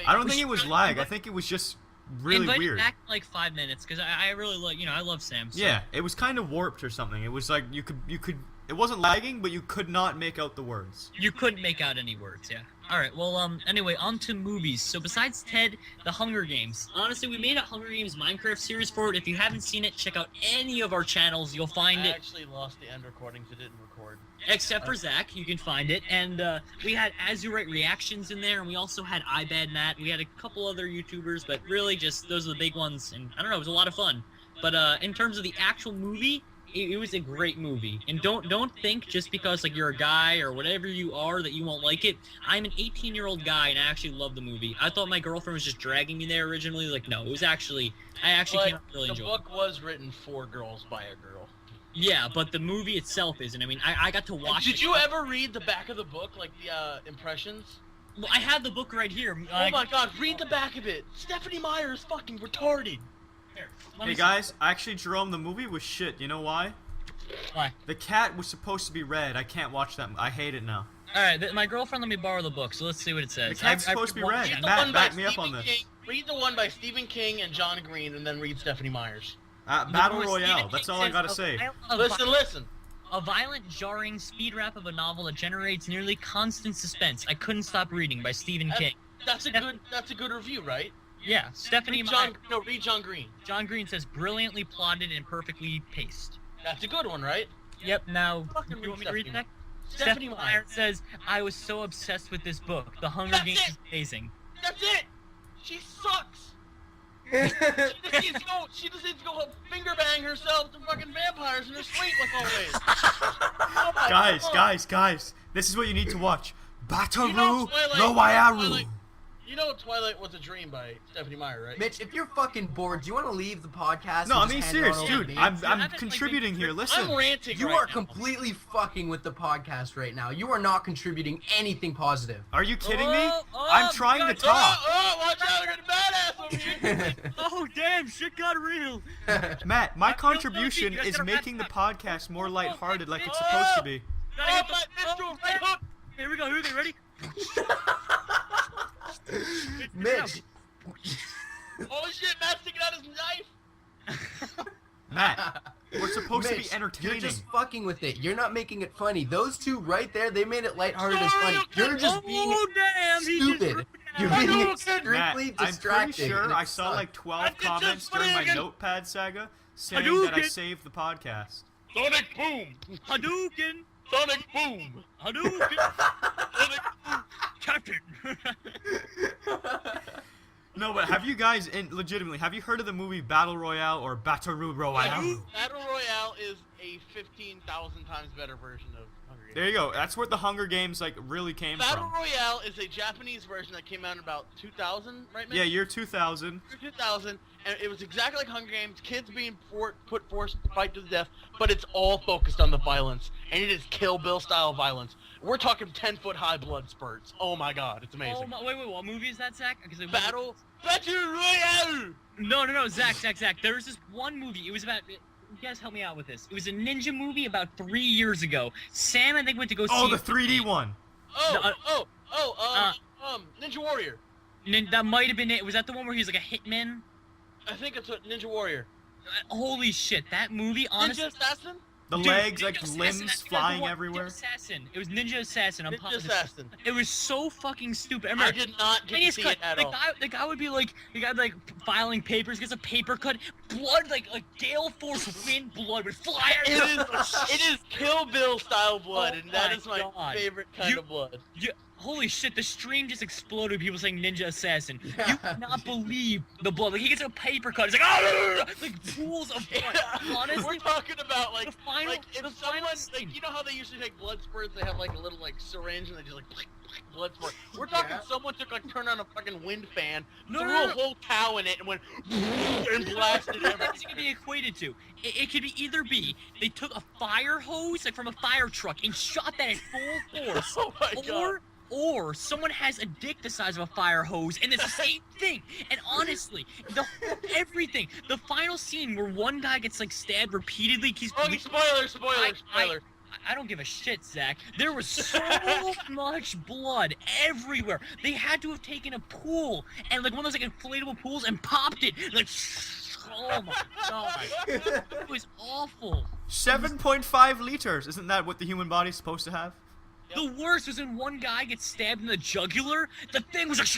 I don't bacon. think it was lag. I think it was just really Invite weird. him back in like 5 minutes because I really like I love Sam. So. Yeah, it was kind of warped or something. It was like you could. It wasn't lagging, but you could not make out the words. You couldn't make out any words, yeah. Alright, well, anyway, on to movies. So besides Ted, The Hunger Games. Honestly, we made a Hunger Games Minecraft series for it. If you haven't seen it, check out any of our channels. You'll find I it. actually lost the end recordings. It didn't record. Except for Zach, you can find it. And we had As You Write reactions in there, and we also had iBad Matt. We had a couple other YouTubers, but really just those are the big ones. And I don't know, it was a lot of fun. But in terms of the actual movie, it was a great movie. And don't think just because like you're a guy or whatever you are that you won't like it. I'm an 18-year-old guy and I actually love the movie. I thought my girlfriend was just dragging me there originally. Like no, it was actually I actually came out really The enjoyed it. book was written for girls by a girl. Yeah, but the movie itself isn't. I mean, I got to watch it. Did you ever read the back of the book, like the impressions? Well, I have the book right here. Oh my god, read the back of it. Stephanie Meyer is fucking retarded. Here, let Hey me see. guys, actually, Jerome, the movie was shit. You know why? Why? The cat was supposed to be red. I can't watch that. I hate it now. Alright, my girlfriend let me borrow the book, so let's see what it says. The cat's I supposed to be one- red. Read the Matt, one by back me up on Stephen this. King. Read the one by Stephen King and John Green, and then read Stephanie Meyer's. the Battle one with Royale. Stephen That's King all I says, gotta say. Listen. A violent, jarring speed rap of a novel that generates nearly constant suspense. I couldn't stop reading by Stephen King. That's a good review, right? Yeah, Stephanie Read Meyer. read John Green. John Green says brilliantly plotted and perfectly paced. That's a good one, right? Yep. Now, Fucking you read want me to read it Stephanie next? Stephanie Meyer Meyer. says, "I was so obsessed with this book. The Hunger That's Games it! is amazing." That's it. She sucks. She just needs to go finger bang herself to fucking vampires in her sleep like always. Oh my God. Guys, this is what you need to watch. Battle You know Twilight- Royale. Twilight- You know Twilight Was a Dream by Stephanie Meyer, right? Mitch, if you're fucking bored, do you want to leave the podcast? No, I and mean just hand it serious, on over to dude. me? I'm haven't, like, contributing been- here. Listen. I'm ranting You right are now. completely fucking with the podcast right now. You are not contributing anything positive. Are you kidding me? Oh, I'm trying to God. talk. Watch out, I got a badass over here. Oh damn! Shit got real. Matt, my real contribution funny. You guys is gotta making the wrap podcast more lighthearted like it's supposed to be. Gotta Oh, get the- my pistol, right hook. Here we go. Ready? Mitch, Holy shit, Matt's taking out his knife. Matt, we're supposed to Mitch, be entertaining. You're just fucking with it. You're not making it funny. Those two right there, they made it lighthearted and funny. You're just being damn! stupid. You're I being know, Matt, strictly I'm pretty distracting. sure and I it saw sucks. like 12 I did comments just during my friggin- notepad saga saying Hadouken. that I saved the podcast. Sonic boom. Hadouken! Sonic boom. Hadouken! Sonic boom! Captain! No, but have you guys, legitimately, have you heard of the movie Battle Royale or Battle Royale? Battle Royale is a 15,000 times better version of Hunger Games. There you go. That's where the Hunger Games like really came Battle from. Royale is a Japanese version that came out in about 2000, right, man? Yeah, year 2000. 2000, and it was exactly like Hunger Games, kids being forced to fight to the death, but it's all focused on the violence, and it is Kill Bill style violence. We're talking 10-foot high blood spurts. Oh my god, it's Oh amazing. my, wait, what movie is that, Zach? 'Cause it- Battle Royale! No, Zach. There was this one movie. It was about. You guys help me out with this. It was a ninja movie about 3 years ago. Sam, I think, went to go Oh, see. the 3D one. Ninja Warrior. That might have been it. Was that the one where he was like a hitman? I think it's a Ninja Warrior. Holy shit, that movie, honestly. Ninja Assassin? The Dude, legs, Ninja like Assassin, limbs that's the flying one. everywhere. Ninja Assassin. It was Ninja Assassin. I'm Ninja positive. Assassin. It was so fucking stupid. I I remember. did not get to Biggest see cut. it at the all. guy would be like, filing papers, gets a paper cut, blood like gale force wind, blood would fly. It is Kill Bill style blood, Oh and that my is my God. favorite kind You- of blood. Holy shit, the stream just exploded with people saying Ninja Assassin. You cannot believe the blood. Like, he gets a paper cut. It's like, oh, like pools of blood. Honestly, We're talking about the final, like if the someone final scene. like you know how they usually take blood spurts, they have like a little like syringe and they just like blood spurt. We're talking Yeah. someone took like turned on a fucking wind fan, No, threw no, a no. whole cow in it and went and blasted What everything. is it be equated to? It could either be they took a fire hose like from a fire truck and shot that at full force, Oh my god. or someone has a dick the size of a fire hose, and it's the same thing. And honestly, everything, the final scene where one guy gets like stabbed repeatedly, he's Oh, spoiler. I don't give a shit, Zach. There was so much blood everywhere. They had to have taken a pool and like one of those like inflatable pools and popped it. Like, oh my god, it was awful. 7.5 liters. Isn't that what the human body's supposed to have? The worst was when one guy gets stabbed in the jugular. The thing was like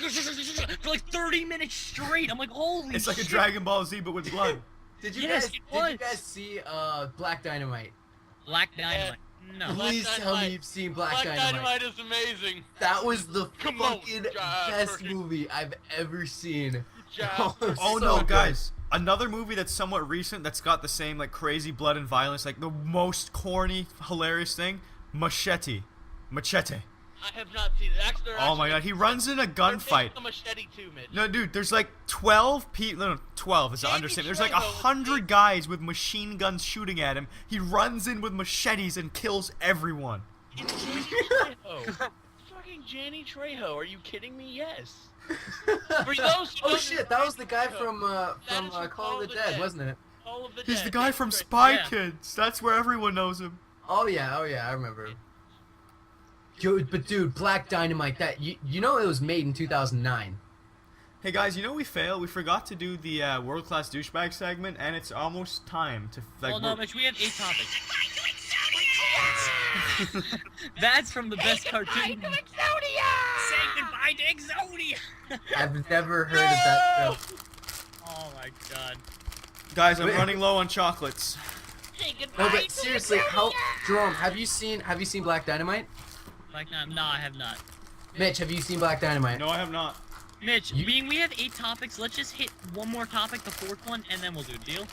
for like 30 minutes straight. I'm like, holy It's like a shit. Dragon Ball Z, but with blood. Did you Yes, guys? it Did was. you guys see Black Dynamite? Black Dynamite. No. Please tell me Dynamite. you've seen Black Black Dynamite. Dynamite is amazing. That was the Come on, fucking Josh, best Perkins. movie I've ever seen. Josh, It was Oh so no, good. guys! Another movie that's somewhat recent that's got the same like crazy blood and violence, like the most corny, hilarious thing, Machete. I have not seen it. Actually, Oh my god, he runs in a gunfight. A machete too, Mitch. No, dude, there's like 12 people. No, 12 is an Danny understatement. There's like Trejo is 100 guys with machine guns shooting at him. He runs in with machetes and kills everyone. It's Danny Trejo. Fucking Danny Trejo. Are you kidding me? Yes. For those who Oh don't shit, that was the guy know, from That is from Call of the Dead, wasn't it? All of the He's Dead. the guy from Danny Trejo. Spy Yeah. Kids. That's where everyone knows him. Oh yeah, I remember. Dude, Black Dynamite. That you know it was made in 2009. Hey guys, you know we failed. We forgot to do the world class douchebag segment, and it's almost time to like. Well, no, Mitch, we have 8 topics. That's from the best cartoon. Say goodbye to Exodia! I've never heard of that show. Oh my god. Guys, I'm running low on chocolates. No, but seriously, Jerome, have you seen Black Dynamite? Like, no, I have not. Mitch, have you seen Black Dynamite? No, I have not. Mitch, being we have 8 topics, let's just hit one more topic, the 4th one, and then we'll do a deal.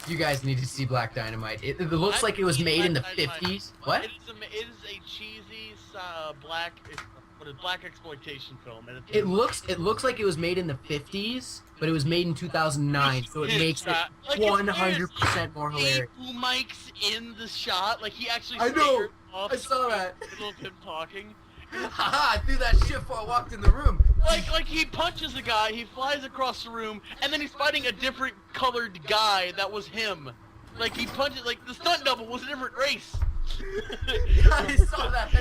You guys need to see Black Dynamite. It looks like it was made in the 50s. What? It is a cheesy black exploitation film. And It looks like it was made in the 50s, but it was made in 2009, so it makes it like 100% more hilarious. Two mics in the shot, like he actually. I know. stared off I saw that. in the middle of him talking. Haha, I threw that shit before I walked in the room. Like he punches a guy, he flies across the room, and then he's fighting a different colored guy that was him. Like he punches, like the stunt double was a different race. I saw that.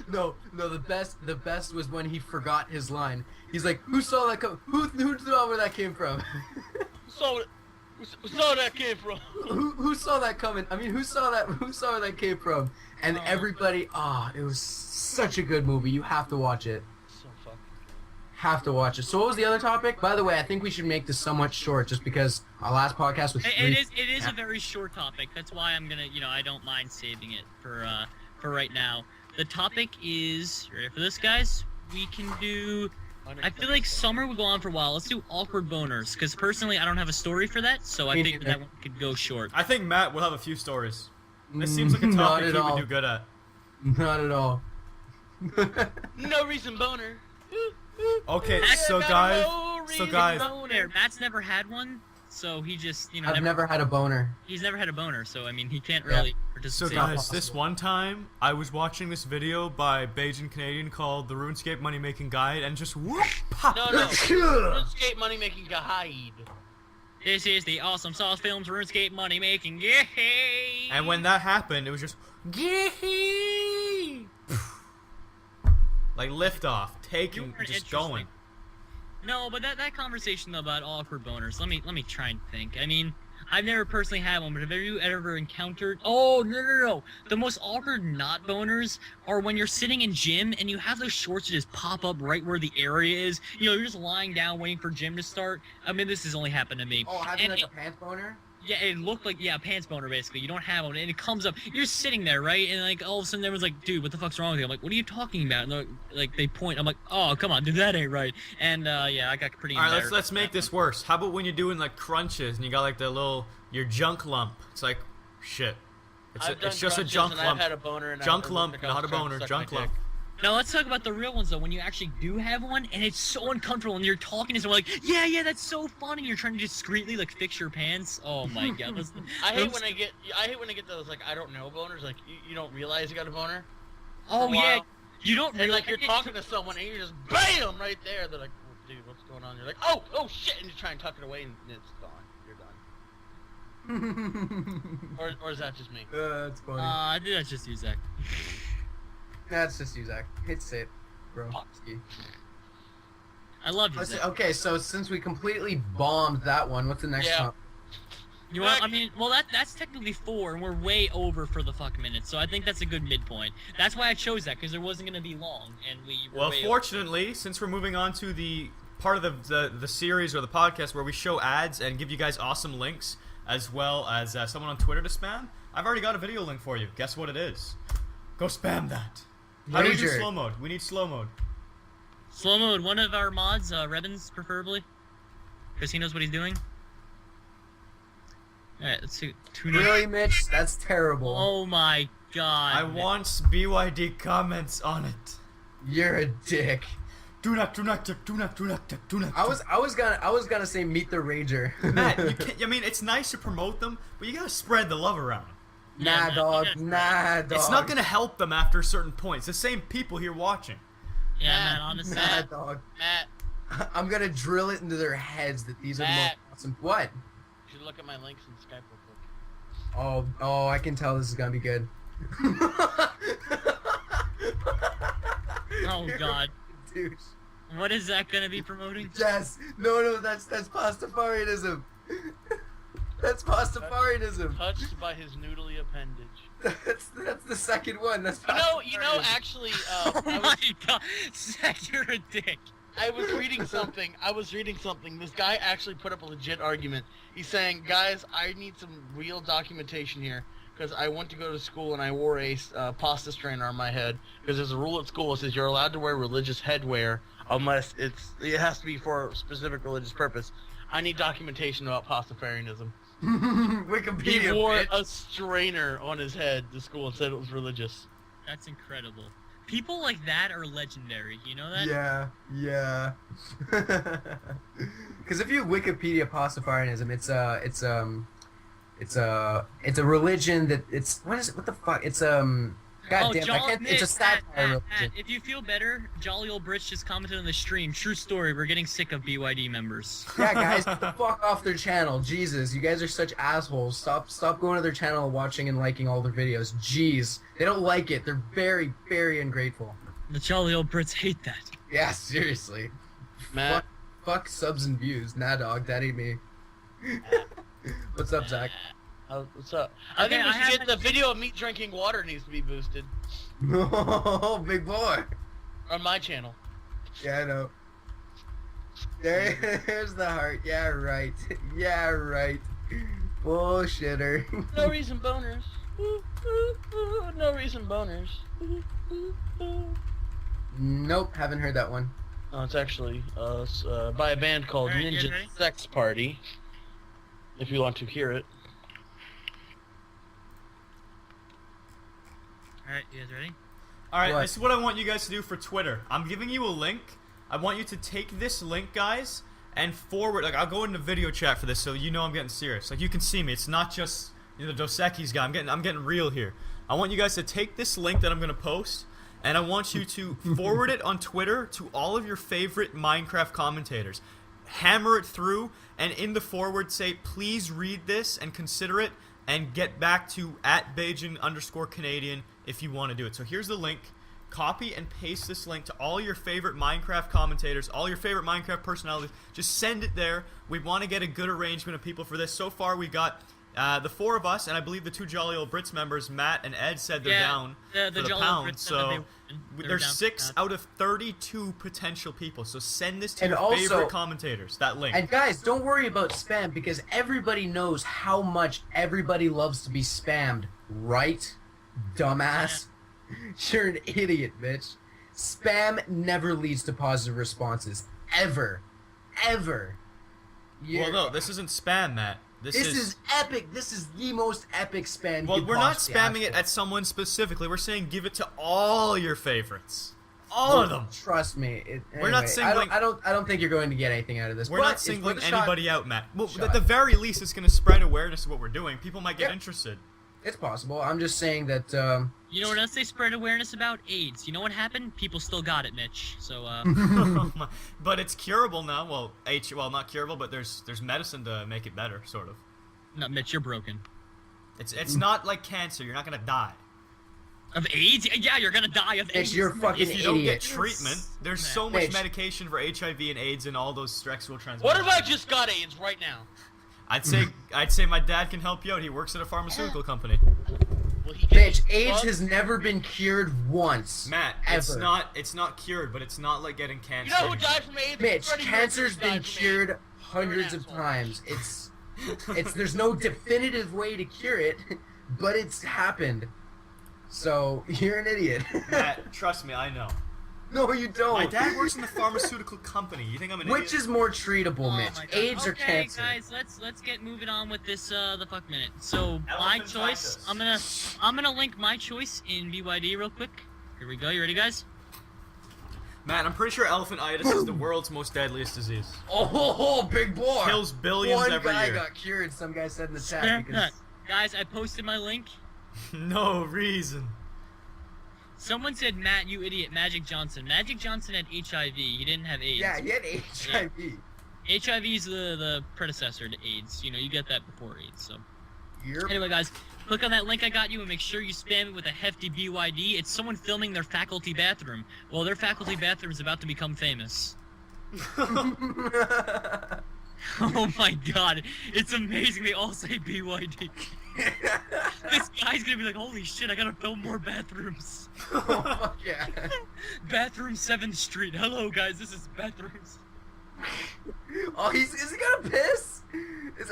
No, the best was when he forgot his line. He's like, "Who saw that come? Who saw where that came from? Who saw that came from? who saw that coming? I mean, who saw where that came from?" And everybody, it was such a good movie. You have to watch it. So fucking. Have to watch it. So what was the other topic? By the way, I think we should make this somewhat short, just because our last podcast was. It is a very short topic. That's why I'm gonna, I don't mind saving it for right now. The topic is, you ready for this, guys? We can do. I feel like summer would go on for a while. Let's do awkward boners, because personally I don't have a story for that, so I Me think neither. that one could go short. I think Matt will have a few stories. This seems like a Not topic at he all. would do good at. Not at all. No reason boner. Okay, That's so about guys, no reason Boner. Matt's never had one, so he just, I've never had a boner. he's never had a boner, so I mean he can't Yeah. really so participate. guys, this one time I was watching this video by Bajan Canadian called The RuneScape Money Making Guide, and just whoop, pop. No. RuneScape money making guide. This is the Awesome Sauce Films RuneScape money making. Yay! And when that happened, it was just like liftoff, You taking, weren't just interesting. going. No, but that conversation though about awkward boners. Let me try and think. I mean, I've never personally had one, but have you ever encountered? Oh no! The most awkward not boners are when you're sitting in gym and you have those shorts that just pop up right where the area is. You're just lying down waiting for gym to start. I mean, this has only happened to me. Oh, having And like a pants boner? Yeah, it looked like, pants boner, basically. You don't have one, and it comes up. You're sitting there, right? And, like, all of a sudden, everyone's like, dude, what the fuck's wrong with you? I'm like, what are you talking about? And they're, like, they point. I'm like, oh, come on, dude, that ain't right. And, I got pretty All right, embarrassed. let's make this worse. How about when you're doing like crunches and you got like the your junk lump? It's like, shit. It's just a junk lump. I've had a boner and Junk I was lump, like, I not was a trying to boner. suck Junk my lump. dick. Now, let's talk about the real ones, though, when you actually do have one, and it's so uncomfortable, and you're talking to someone like, yeah, that's so funny, you're trying to discreetly, like, fix your pants. Oh, my God. I hate when I get those like I don't know boners, like you don't realize you got a boner. Oh, For a yeah. while. You don't And really like you're talking to someone and you're just BAM right there. They're like, oh, dude, what's going on? You're like, oh shit, and you try and tuck it away and it's gone. You're done. Or is that just me? That's funny. I think that's just you, Zach. That's just you, Zach. Hit it, bro. I love you, Let's see, Zach. okay, so since we completely bombed that one, what's the next Yeah. one? You want? I mean, well, that's technically 4, and we're way over for the fuck minutes. So I think that's a good midpoint. That's why I chose that, because there wasn't gonna be long, and we. Were Well, way over. fortunately, since we're moving on to the part of the series or the podcast where we show ads and give you guys awesome links, as well as someone on Twitter to spam, I've already got a video link for you. Guess what it is? Go spam that. How do we do Major. slow mode? We need slow mode. Slow mode. One of our mods, Rebens preferably, because he knows what he's doing. All right, let's see. Really, Mitch? That's terrible. Oh my god. I want bYd comments on it. You're a dick. Do not. I was gonna say meet the Rager. Matt, you can't, I mean, it's nice to promote them, but you gotta spread the love around. Nah, Yeah, dog. man. Nah, dog. It's not gonna help them after a certain point. It's the same people here watching. Yeah, Matt. man. Honestly. Nah, dog. Matt, I'm gonna drill it into their heads that these are the most Matt. awesome. What? you should look at my links in Skype real quick. Oh, I can tell this is gonna be good. Oh god. Douche. What is that gonna be promoting? Yes. No, that's Pastafarianism. That's Pastafarianism. Touched by his noodly appendage. That's the second one. That's You know, Pastafarianism. actually, Oh I my was, god, Zach, you're a dick. I was reading something. This guy actually put up a legit argument. He's saying, guys, I need some real documentation here because I went to go to school and I wore a pasta strainer on my head because there's a rule at school that says you're allowed to wear religious headwear unless it has to be for a specific religious purpose. I need documentation about Pastafarianism. He Wikipedia. wore bitch. a strainer on his head to school and said it was religious. That's incredible. People like that are legendary. You know that? Yeah. Because if you Wikipedia Pastafarianism, it's a religion that what the fuck? It's God damn, it's a satire religion. Matt, if you feel better, Jolly Old Brits just commented on the stream. True story, we're getting sick of bYd members. Yeah, guys, get the fuck off their channel. Jesus, you guys are such assholes. Stop going to their channel, watching and liking all their videos. Jeez, they don't like it. They're very, very ungrateful. The Jolly Old Brits hate that. Yeah, seriously. Matt, Fuck subs and views. Nah, dog, that ain't me. What's up, Zach? what's up? I think Okay, we I should get haven't- the video of me drinking water needs to be boosted Oh, big boy. on my channel. Yeah, I know. There's the heart. Yeah, right. Yeah, right. Bullshitter. No reason boners. Ooh, ooh, ooh, no reason boners. Ooh, ooh, ooh. Nope, haven't heard that one. Oh, it's actually by a band called Alright, you guys Ninja ready? Sex Party. If you want to hear it. Alright, you guys ready? Alright, What? this is what I want you guys to do for Twitter. I'm giving you a link. I want you to take this link, guys, and forward. Like, I'll go into video chat for this, so you know I'm getting serious. Like, you can see me. It's not just the Dos Equis guy. I'm getting real here. I want you guys to take this link that I'm gonna post, and I want you to forward it on Twitter to all of your favorite Minecraft commentators. Hammer it through, and in the forward say, please read this and consider it, and get back to @Bajan_Canadian if you want to do it. So here's the link. Copy and paste this link to all your favorite Minecraft commentators, all your favorite Minecraft personalities. Just send it there. We want to get a good arrangement of people for this. So far, we got the 4 of us, and I believe the 2 Jolly Old Brits members, Matt and Ed, said they're down the for the Jolly Old pound. Brits said that they So were there's down for 6 that. out of 32 potential people. So send this to And your also- favorite commentators. That link. And guys, don't worry about spam because everybody knows how much everybody loves to be spammed, right? Dumbass. You're an idiot, bitch. Spam never leads to positive responses. Ever. Ever. Well, no, this isn't spam, Matt. This is epic. This is the most epic spam. you Well, could we're not possibly spamming ask it for. at someone specifically. We're saying give it to all your favorites. All of them. Trust me. We're not anyway, singling- I don't think you're going to get anything out of this. We're but not it's worth singling a shot. anybody out, Matt. Well, Shot. at the very least, it's going to spread awareness of what we're doing. People might get Yeah. interested. It's possible. I'm just saying that You know what else they spread awareness about? AIDS. You know what happened? People still got it, Mitch. So, But it's curable now. Well, not curable, but there's medicine to make it better, sort of. no, Mitch, you're broken. It's not like cancer. You're not gonna die. Of AIDS? Yeah, you're gonna die of Mitch, AIDS. you're a fucking If you don't get idiot. treatment, there's so much Mitch. medication for HIV and AIDS and all those sexual transmissions. What if I just got AIDS right now? I'd say my dad can help you out. He works at a pharmaceutical company. Will he get Mitch, me AIDS drugged? has never been cured once. Matt, ever. it's not cured, but it's not like getting cancer. You know who died from AIDS? Mitch, Freddie cancer's Mercury been died from cured AIDS. hundreds of asshole. times. There's no definitive way to cure it, but it's happened. So you're an idiot. Matt, trust me, I know. No, you don't. My dad works in the pharmaceutical company. You think I'm an idiot? Which is more treatable, Oh Mitch? my God. AIDS or okay, cancer? guys, let's get moving on with this the fuck minute. So my Elephant choice, practice. I'm gonna link my choice in bYd real quick. Here we go. You ready, guys? Matt, I'm pretty sure elephantitis is the world's most deadliest disease. Oh, big boy! Kills billions One every guy year. got cured. Some guy said in the Spare chat because that. Guys, I posted my link. No reason. Someone said, Matt, you idiot, Magic Johnson. Magic Johnson had HIV. He didn't have AIDS. yeah, he had HIV. HIV is the predecessor to AIDS. You know, you get that before AIDS. So You're anyway, guys, click on that link I got you and make sure you spam it with a hefty bYd. It's someone filming their faculty bathroom. Well, their faculty bathroom is about to become famous. Oh my god, it's amazing. They all say bYd. This guy's gonna be like, holy shit, I gotta film more bathrooms. Oh, fuck yeah. Bathroom 7th Street. Hello, guys, this is bathrooms. Oh, is he gonna piss?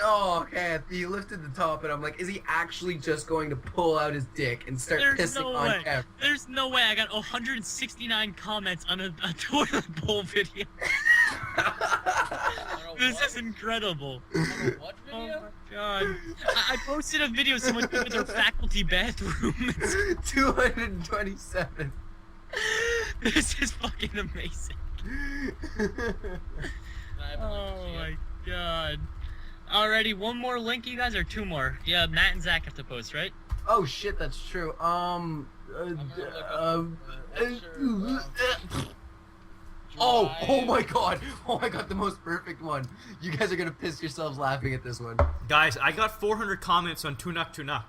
Okay. He lifted the top, and I'm like, is he actually just going to pull out his dick and start There's pissing no on way. camera? There's no way. I got 169 comments on a toilet bowl video. This is incredible. What Oh video? my god. I posted a video of someone doing their faculty bathroom. 227. This is fucking amazing. Oh my god. Alrighty, one more link, you guys, or two more? Yeah, Matt and Zach have to post, right? Oh shit, that's true. Oh my god! Oh my god, the most perfect one. You guys are gonna piss yourselves laughing at this one. Guys, I got 400 comments on Tunak Tunak.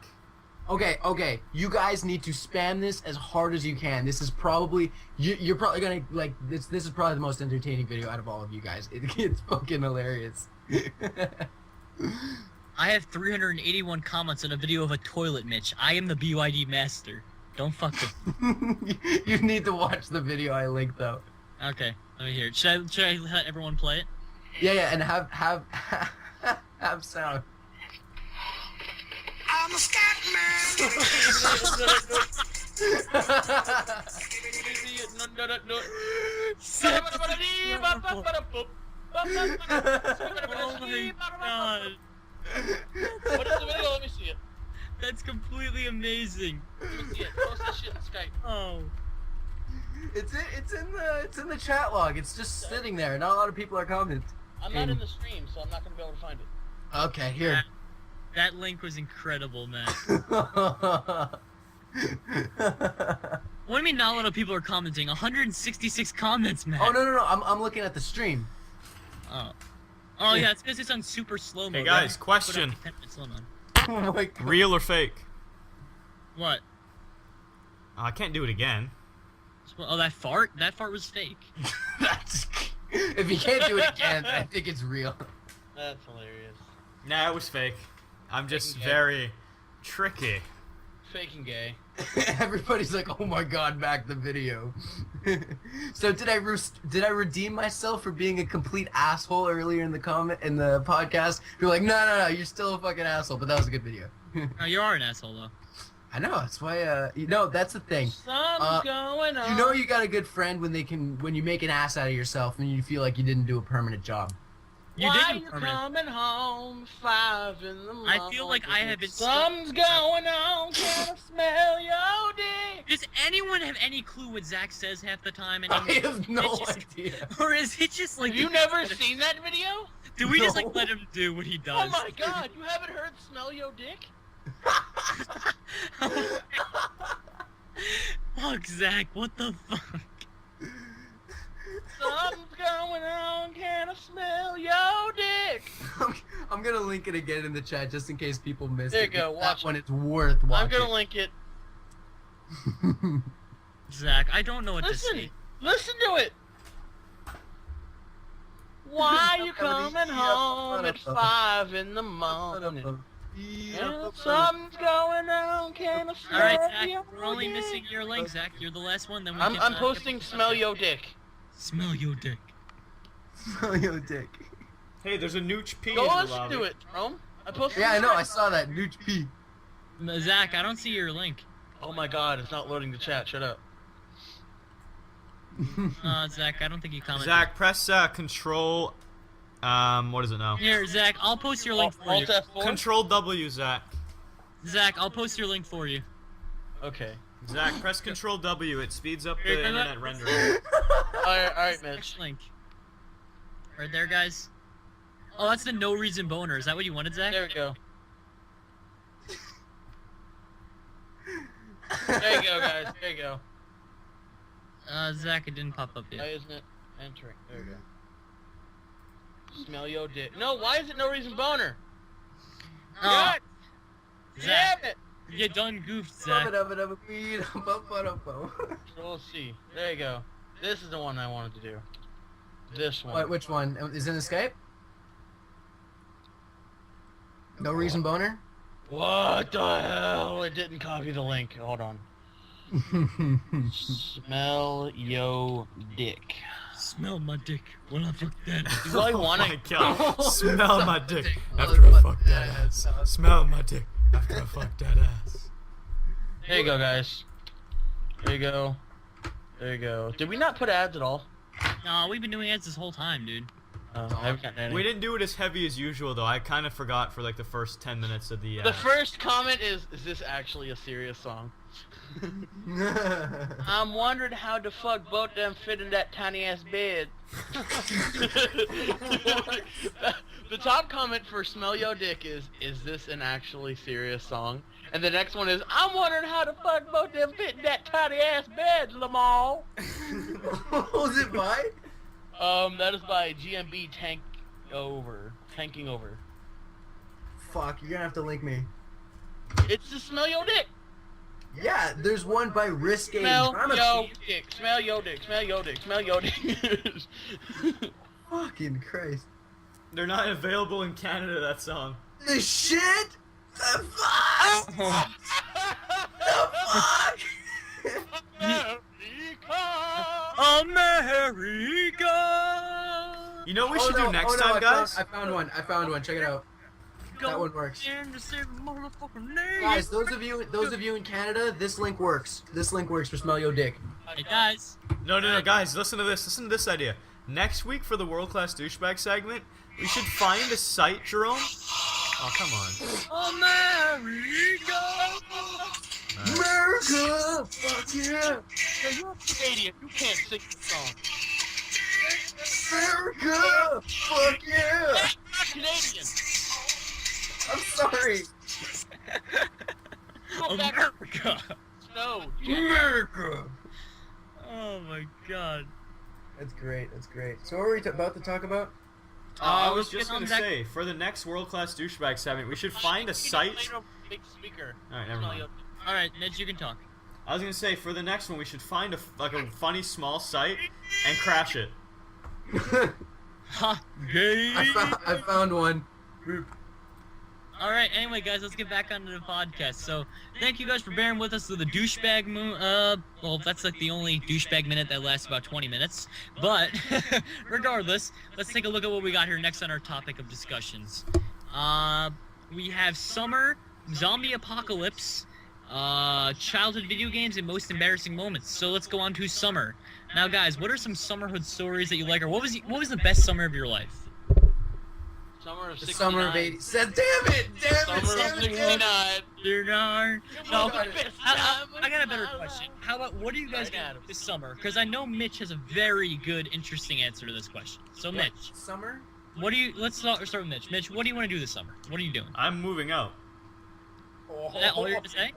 Okay. You guys need to spam this as hard as you can. This is probably you're probably gonna like this. This is probably the most entertaining video out of all of you guys. It's fucking hilarious. I have 381 comments on a video of a toilet, Mitch. I am the bYd master. Don't fuck with You need to watch the video I linked though. Okay, let me hear it. Should I let everyone play it? Yeah, and have sound. I'm a scat man. Oh my god. What is the video? Let me see it. That's completely amazing. Let me see it. Post that shit in Skype. Oh. It's in the chat log. It's just sitting there. Not a lot of people are commenting. I'm not in the stream, so I'm not gonna be able to find it. Okay, here. That link was incredible, man. Oh What do you mean not a lot of people are commenting? 166 comments, man. no! I'm looking at the stream. Oh yeah, it's because it's on super slow mode. Hey guys, right? question. Put up to 10 minutes, hold on. Oh my god. Real or fake? What? I can't do it again. Oh, that fart? That fart was fake. That's, if you can't do it again, I think it's real. That's hilarious. Nah, it was fake. I'm just Faking gay. very tricky. Fake and gay. Everybody's like, "Oh my god, back the video." So did I redeem myself for being a complete asshole earlier in the podcast? You're like, no, you're still a fucking asshole, but that was a good video. Oh, you are an asshole though. I know, that's why. That's the thing. Something's going on. You know, you got a good friend when you make an ass out of yourself and you feel like you didn't do a permanent job. You Why didn't you permanent. coming home 5 in the morning? I feel like I have been Something's going on. Can I smell your dick? Does anyone have any clue what Zach says half the time? I anymore? have no It's just- idea. Or is it just like... Have you never seen that video? Do we just like No. let him do what he does? Oh my god, you haven't heard smell your dick? Fuck, Zach, what the fuck? Something's going on, can I smell your dick? I'm gonna link it again in the chat just in case people missed There it. you go, watch That one. it. It's worth I'm watching. gonna link it. Zach, I don't know what to Listen, say. listen to it. Why you coming home at 5 in the morning? Well, something's going on, can I smell Alright, Zach, your we're only dick? missing your link, Zach. You're the last one, then we I'm can... posting smell yo dick. Smell your dick. Smell your dick. Hey, there's a nooch pee Go in the listen lobby. to it, Rome. I posted Yeah, I it. know. I saw that. Nooch P. Zach, I don't see your link. Oh my god, it's not loading the chat. Shut up. Zach, I don't think you commented. Zach, press control. What is it now? Here, Zach, I'll post your link for you. Alt F4? Control W, Zach. Zach, I'll post your link for you. Okay. Zach, press Control W. It speeds up Here, the no, no. internet rendering. Alright, Mitch. Next link. Right there, guys. Oh, that's the no reason boner. Is that what you wanted, Zach? There we go. There you go, guys. There you go. Zach, it didn't pop up Why yet. isn't it entering? There we go. Smell yo dick. No, why is it no reason boner? Oh, God Zach, damn it! you done goofed, Zach. Control C. There you go. This is the one I wanted to do. This one. What? Which one? Is it in Escape? No reason boner? What the hell? It didn't copy the link. Hold on. Smell yo dick. Smell my dick when I fuck that. Do I Oh want my to? god. Smell my dick after I fuck that ass. Smell my dick after I fuck that ass. There you go, guys. There you go. There you go. Did we not put ads at all? No, we've been doing ads this whole time, dude. I haven't gotten any. We didn't do it as heavy as usual though. I kind of forgot for like the first 10 minutes of the. The first comment is this actually a serious song? I'm wondering how the fuck both them fit in that tiny ass bed. The top comment for Smell Yo Dick is this an actually serious song? And the next one is, I'm wondering how the fuck both them fit in that tiny ass bed, Lamar. What was it by? That is by GMB Tanking Over. Fuck, you're gonna have to link me. It's the Smell Yo Dick. Yeah, there's one by Risque Smell Drama yo Team. dick. Smell yo dick. Smell yo dick. Smell yo dick. Fucking Christ. They're not available in Canada. That song. The shit? The fuck? The fuck? America! You know what we should do next time, guys? I found one. Check it out. That one works. Guys, those of you in Canada, this link works. This link works for Smell Yo Dick. Hey, guys. No, guys, listen to this. Listen to this idea. Next week for the World Class Douchebag segment, we should find a site, Jerome. Oh, come on. America! America! Fuck yeah! You're Canadian. You can't sing the song. America! Fuck yeah! You're not Canadian. I'm sorry. Go back America! No. America! Oh my god. That's great. That's great. So what were we about to talk about? I was let's just get on gonna that- say, for the next World Class Douchebag segment, we should find a site. Big speaker. Alright, never mind. Alright, Mitch, you can talk. I was gonna say, for the next one, we should find a funny small site and crash it. Ha! Gay! I found one. Alright, anyway, guys, let's get back onto the podcast. So, thank you guys for bearing with us through the douchebag well, that's like the only douchebag minute that lasts about 20 minutes. But, regardless, let's take a look at what we got here next on our topic of discussions. We have summer, zombie apocalypse, childhood video games, and most embarrassing moments. So let's go on to summer. Now, guys, what are some summerhood stories that you like, or what was the best summer of your life? Summer of The 69. summer of 80. Said, damn it! Summer of 69. No, the best I got a better question. How about, what are you guys gonna do this summer? Because I know Mitch has a very good, interesting answer to this question. So, Mitch, Summer? let's start with Mitch. Mitch, what do you want to do this summer? What are you doing? I'm moving out. Is that all you're gonna say?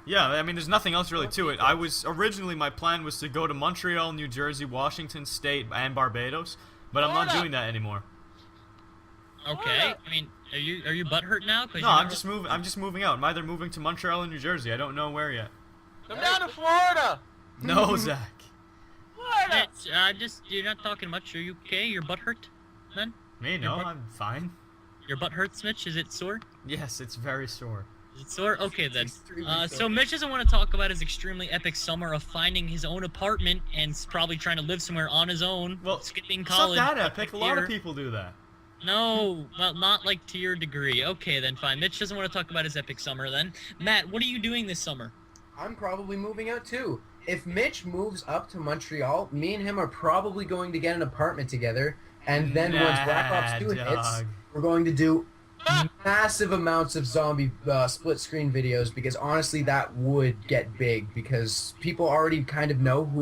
Yeah, I mean, there's nothing else really to it. Originally my plan was to go to Montreal, New Jersey, Washington State, and Barbados, but I'm not doing that anymore. Okay. I mean, are you butthurt now? 'Cause No, you I'm never- just moving. I'm just moving out. I'm either moving to Montreal or New Jersey. I don't know where yet. Come down to Florida. No, Zach. Florida. You're not talking much. Are you okay? Your butt hurt? Then Me? No, I'm fine. your butt hurts, Mitch? Is it sore? Yes, it's very sore. Is it sore? Okay then. extremely So sore. Mitch doesn't want to talk about his extremely epic summer of finding his own apartment and probably trying to live somewhere on his own. Well, skipping It's college. not that epic. A lot of year. people do that. No, well, not like to your degree. Okay, then fine. Mitch doesn't want to talk about his epic summer then. Matt, what are you doing this summer? I'm probably moving out too. If Mitch moves up to Montreal, me and him are probably going to get an apartment together, and then once Black Ops 2 hits, dog. we're going to do massive amounts of zombie split screen videos, because honestly that would get big, because people already kind of know who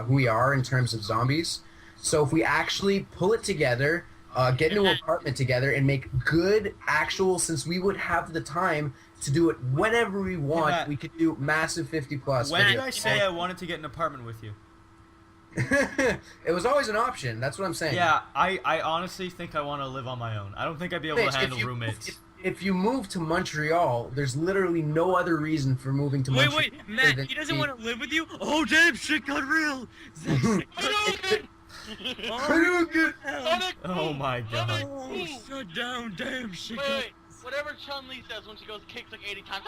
we are in terms of zombies. So if we actually pull it together, get into an apartment together and make good actual, since we would have the time to do it whenever we want, Matt, we could do massive 50+ When did videos. I say I wanted to get an apartment with you? It was always an option. That's what I'm saying. Yeah, I honestly think I want to live on my own. I don't think I'd be able Mitch, to handle roommates. If you move to Montreal, there's literally no other reason for moving to Montreal. Wait, Matt, than he doesn't be- want to live with you? Oh, damn, shit got real! Oh my god. Oh, shut down, damn, shit got Wait. Whatever Chun-Li says when she goes kicks like 80 times.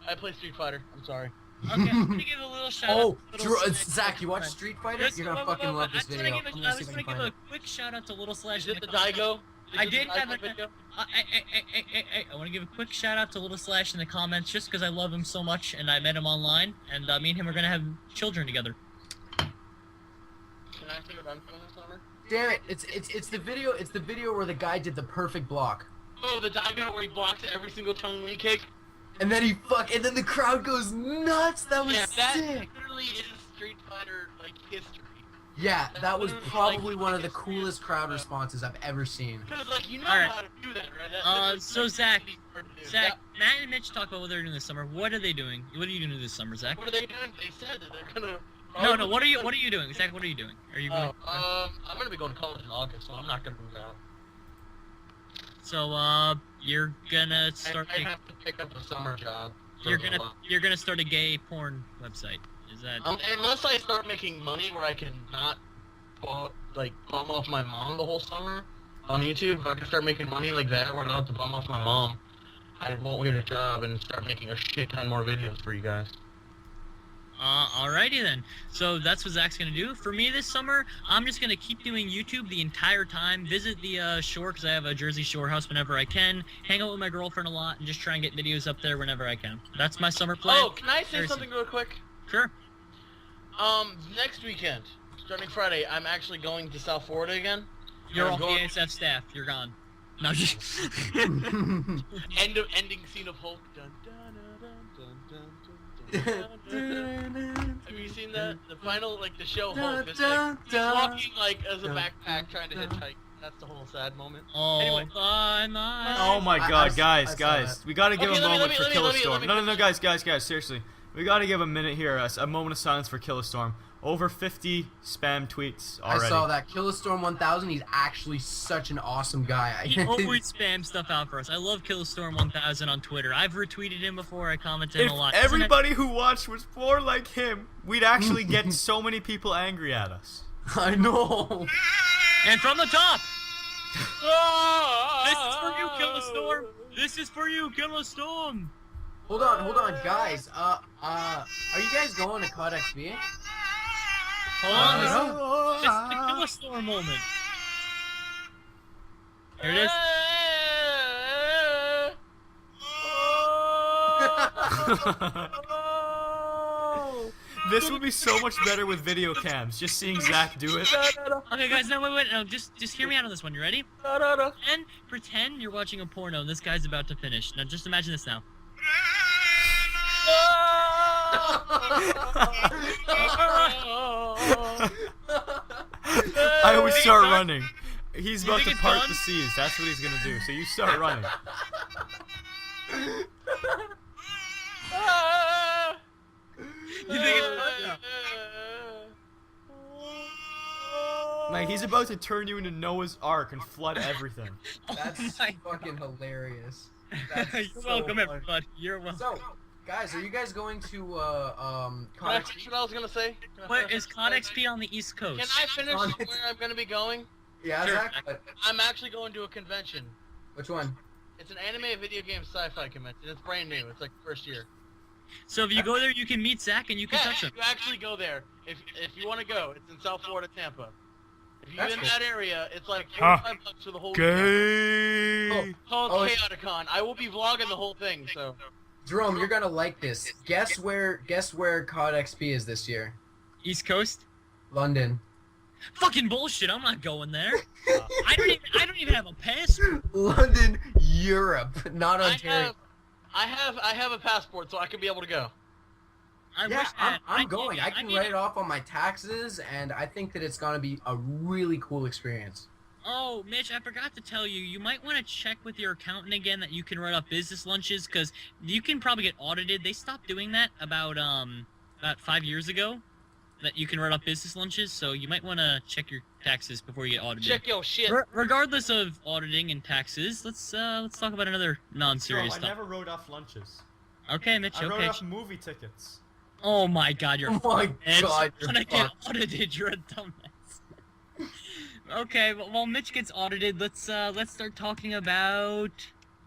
I play Street Fighter. I'm sorry. Okay, I'm gonna give a little shout Oh, out. Little Zach, you watch Street Fighter? Just- You're gonna wait, fucking wait, love wait, this video. I'm I gonna just see if I want to can give find a it. quick shout out to Little Slash. Is in it the comments. Daigo? I did have I want to give a quick shout out to Little Slash in the comments just because I love him so much and I met him online and me and him are gonna have children together. Can I take a run for this summer? Damn it! It's the video. It's the video where the guy did the perfect block, Oh, the Daigo where he blocks every single Chun-Li kick? and then and then the crowd goes nuts. That was Yeah, that sick. literally is Street Fighter, like, history. Yeah, that was literally, probably like, one of the history coolest of crowd the- responses I've ever seen. Because, like, you know Alright. how to do that, right? That- So that's Zach, really hard to do. Zach, Matt and Mitch talk about what they're doing this summer. What are they doing? What are you doing this summer, Zach? What are they doing? They said that they're gonna... No, what are you doing? Zach, what are you doing? Are you going? I'm gonna be going to college in August, so I'm not gonna move out. So you're gonna I start have to pick up a summer job. you're gonna start a gay porn website. Is that Unless I start making money where I can not, bum off my mom the whole summer on YouTube. If I can start making money like that where I don't have to bum off my mom, I won't get a job and start making a shit ton more videos for you guys. Alrighty then. So that's what Zach's gonna do. For me this summer, I'm just gonna keep doing YouTube the entire time. Visit the shore because I have a Jersey Shore house whenever I can. Hang out with my girlfriend a lot and just try and get videos up there whenever I can. That's my summer plan. Oh, can I say Very something real quick? Sure. Next weekend, starting Friday, I'm actually going to South Florida again. You're I'm off the going- ASF staff. You're gone. No, just. Ending scene of Hulk. Dun, dun, dun, dun, dun, dun, dun, dun. Have you seen that? The final, the show Hulk. It's like, he's walking, as a backpack trying to hitchhike. That's the whole sad moment. Oh, Anyway. bye, my. Oh my I god, saw guys, that. we gotta give Okay, a let me- moment for let me- let me Killistorm. No, finish. guys, seriously. We gotta give a minute here, a moment of silence for Killistorm. Over 50 spam tweets already. I saw that. Killistorm 1000, he's actually such an awesome guy. He always spams stuff out for us. I love Killstorm 1000 on Twitter. I've retweeted him before. I commented If a lot. Isn't it- everybody who watched was more like him, we'd actually get so many people angry at us. I know. And from the top, this is for you, Killstorm. This is for you, Killstorm. Hold on, guys. Are you guys going to COD XP? Hold on, this is the Killstorm moment. Here it is. This would be so much better with video cams. Just seeing Zach do it. Okay, guys, no, wait, no, just hear me out on this one. You ready? And pretend you're watching a porno and this guy's about to finish. Now, just imagine this now. I always start running. He's You about think to it's part done? the seas. That's what he's gonna do. So you start running. Ah! You think it's done? Like he's about to turn you into Noah's Ark and flood everything. That's my fucking hilarious. That's You're so welcome, funny. everybody. You're welcome. So, guys, are you guys going to Can I Codex? finish what I was gonna say? Can I What finish is what I was COD gonna XP on the East say? Coast? Can I finish On where I'm gonna be going? Yeah, Sure. Zach. I'm actually going to a convention. Which one? It's an anime video game sci-fi convention. It's brand new. It's like first year. So if you go there, you can meet Zach and you can Yeah, touch him. you actually go there. If you want to go, it's in South Florida, Tampa. If you're That's in cool. that area, it's like Huh. $45 for the whole weekend. Gay. Called Oh, it's- Chaoticon. I will be vlogging the whole thing, so. Jerome, you're gonna like this. Guess where COD XP is this year? East Coast? London. Fucking bullshit. I'm not going there. I don't even have a passport. London, Europe, not Ontario. I have a passport, so I could be able to go. I Yeah, wish that. I'm going. need- I can need write it off on my taxes, and I think that it's gonna be a really cool experience. Oh, Mitch, I forgot to tell you. You might want to check with your accountant again that you can write off business lunches, because you can probably get audited. They stopped doing that about 5 years ago. That you can write off business lunches, so you might want to check your taxes before you get audited. Check your shit. Regardless of auditing and taxes, let's talk about another Jerome, non-serious I stuff. never wrote off lunches. Okay, Mitch. I wrote Okay. off movie tickets. Oh my God, you're Oh my fucked, Mitch. God, When you're I get fucked. audited, you're a dumbass. Okay, well, while Mitch gets audited, let's start talking about.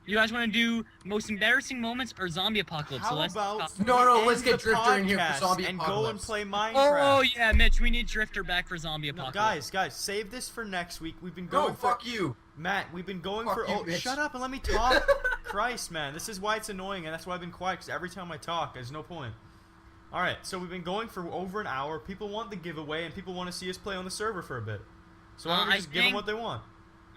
You guys want to do most embarrassing moments or zombie apocalypse? How So let's about talk- No, we let's end get the Drifter in here for podcast zombie and go and apocalypse. play Minecraft? Oh yeah, Mitch, we need Drifter back for zombie No, apocalypse. guys, save this for next week. We've been No, going for fuck you. Matt. We've been going Fuck for. you, Oh, Mitch. shut up and let me talk. Christ, man, this is why it's annoying, and that's why I've been quiet. Because every time I talk, there's no point. All right, so we've been going for over an hour. People want the giveaway, and people want to see us play on the server for a bit. So why don't we I just give them think- what they want?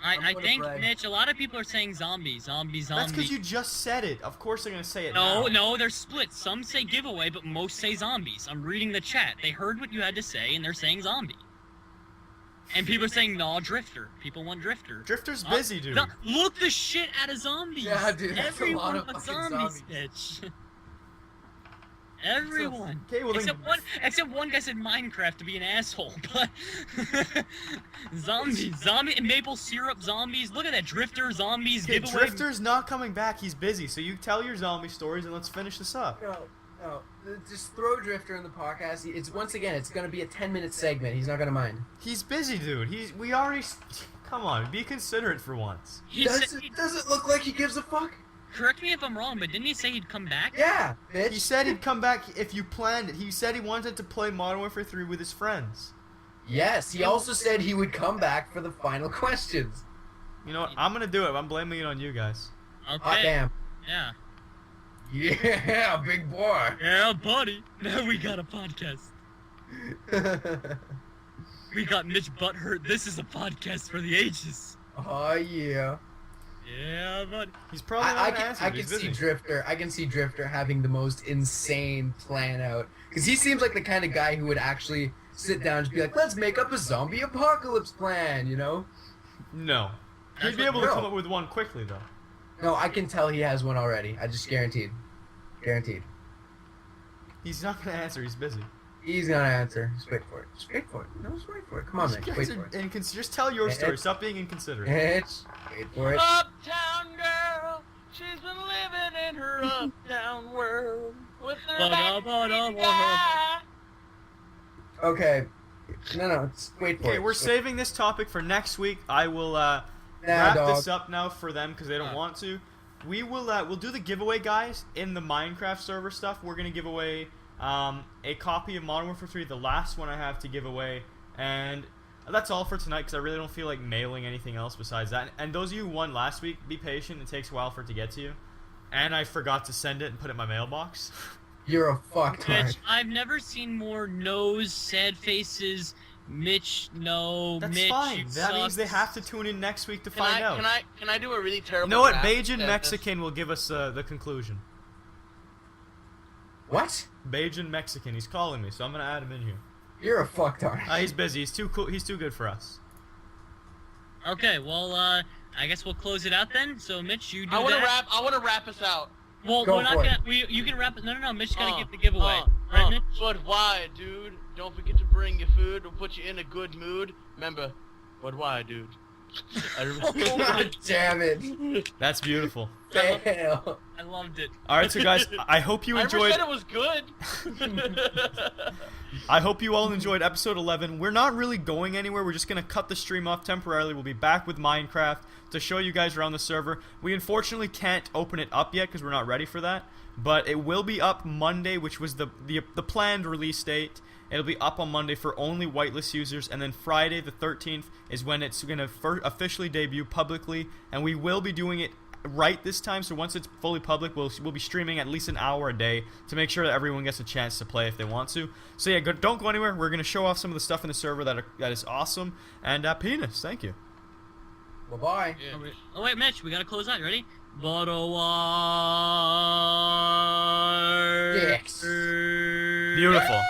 I gonna think, brag. Mitch, a lot of people are saying zombies. That's because you just said it. Of course they're gonna say it No, now. no, they're split. Some say giveaway, but most say zombies. I'm reading the chat. They heard what you had to say, and they're saying zombie. And people are saying, no, Drifter. People want Drifter. Drifter's busy, dude. Look the shit out of zombies. Yeah, dude, that's a Everyone lot of wants fucking zombies, zombies. Mitch. Everyone. Okay, well then. Except one guy said Minecraft to be an asshole, but zombie and maple syrup zombies. Look at that Drifter zombies Okay, giveaway. Drifter's not coming back. He's busy. So you tell your zombie stories and let's finish this up. No, just throw Drifter in the podcast. It's once again, it's gonna be a 10-minute segment. He's not gonna mind. He's busy, dude. We already. Come on, be considerate for once. He said, Does it look like he gives a fuck? correct me if I'm wrong, but didn't he say he'd come back? Yeah, bitch. He said he'd come back if you planned it. He said he wanted to play Modern Warfare 3 with his friends. Yes, he also said he would come back for the final questions. You know what? I'm gonna do it. I'm blaming it on you guys. Okay. Hot damn. Yeah. Yeah, big boy. Yeah, buddy. Now we got a podcast. We got Mitch Butthurt. This is a podcast for the ages. Oh yeah. Yeah, buddy. He's probably not gonna answer. I but can he's see busy. Drifter. I can see Drifter having the most insane plan out because he seems like the kind of guy who would actually sit down and just be like, "Let's make up a zombie apocalypse plan," you know? No. That's He'd be what- able to No. come up with one quickly though. No, I can tell he has one already. I just guaranteed. Guaranteed. He's not gonna answer. He's busy. He's gonna answer. Just wait for it. Just wait for it. No, just wait for it. Come on, You man. guys Wait are for it. just tell your story. It's- Stop being inconsiderate. Bitch. Wait for it. Uptown girl, she's been living in her uptown world with her backstreet guy. Okay. No, just wait for Okay, it. we're Just wait. saving this topic for next week. I will Nah, wrap dog. this up now for them because they don't want to. We will we'll do the giveaway, guys, in the Minecraft server stuff. We're gonna give away a copy of Modern Warfare 3, the last one I have to give away, and that's all for tonight because I really don't feel like mailing anything else besides that. And those of you who won last week, be patient. It takes a while for it to get to you. And I forgot to send it and put it in my mailbox. You're a fucktard. Mitch, I've never seen more no's, sad faces. Mitch, no. That's Mitch, fine. you That means they suck. have to tune in next week to Can find out. Can I do a really terrible? You know what? rap Bajan at this? Mexican will give us the conclusion. What? Bajan Mexican. He's calling me, so I'm gonna add him in here. You're a fucktard. He's busy. He's too cool. He's too good for us. Okay, well, I guess we'll close it out then. So, Mitch, you do I want to that. wrap. I want to wrap us out. Well, Go we're not for it. gonna. You can wrap it. No. Mitch is gonna give the giveaway, right, right, Mitch? But why, dude? Don't forget to bring your food. We'll put you in a good mood. Remember, but why, dude? God damn it. That's beautiful. Fail. I loved it. All right, so guys, I hope you I never enjoyed. said it was good. I hope you all enjoyed episode 11. We're not really going anywhere. We're just going to cut the stream off temporarily. We'll be back with Minecraft to show you guys around the server. We unfortunately can't open it up yet because we're not ready for that. But it will be up Monday, which was the planned release date. It'll be up on Monday for only whitelist users. And then Friday the 13th is when it's going to officially debut publicly. And we will be doing it right this time, so once it's fully public, we'll be streaming at least an hour a day to make sure that everyone gets a chance to play if they want to. So yeah, don't go anywhere. We're gonna show off some of the stuff in the server that is awesome. And penis, thank you. Bye bye. Oh wait, Mitch, we gotta close out. You ready? Dicks. Beautiful.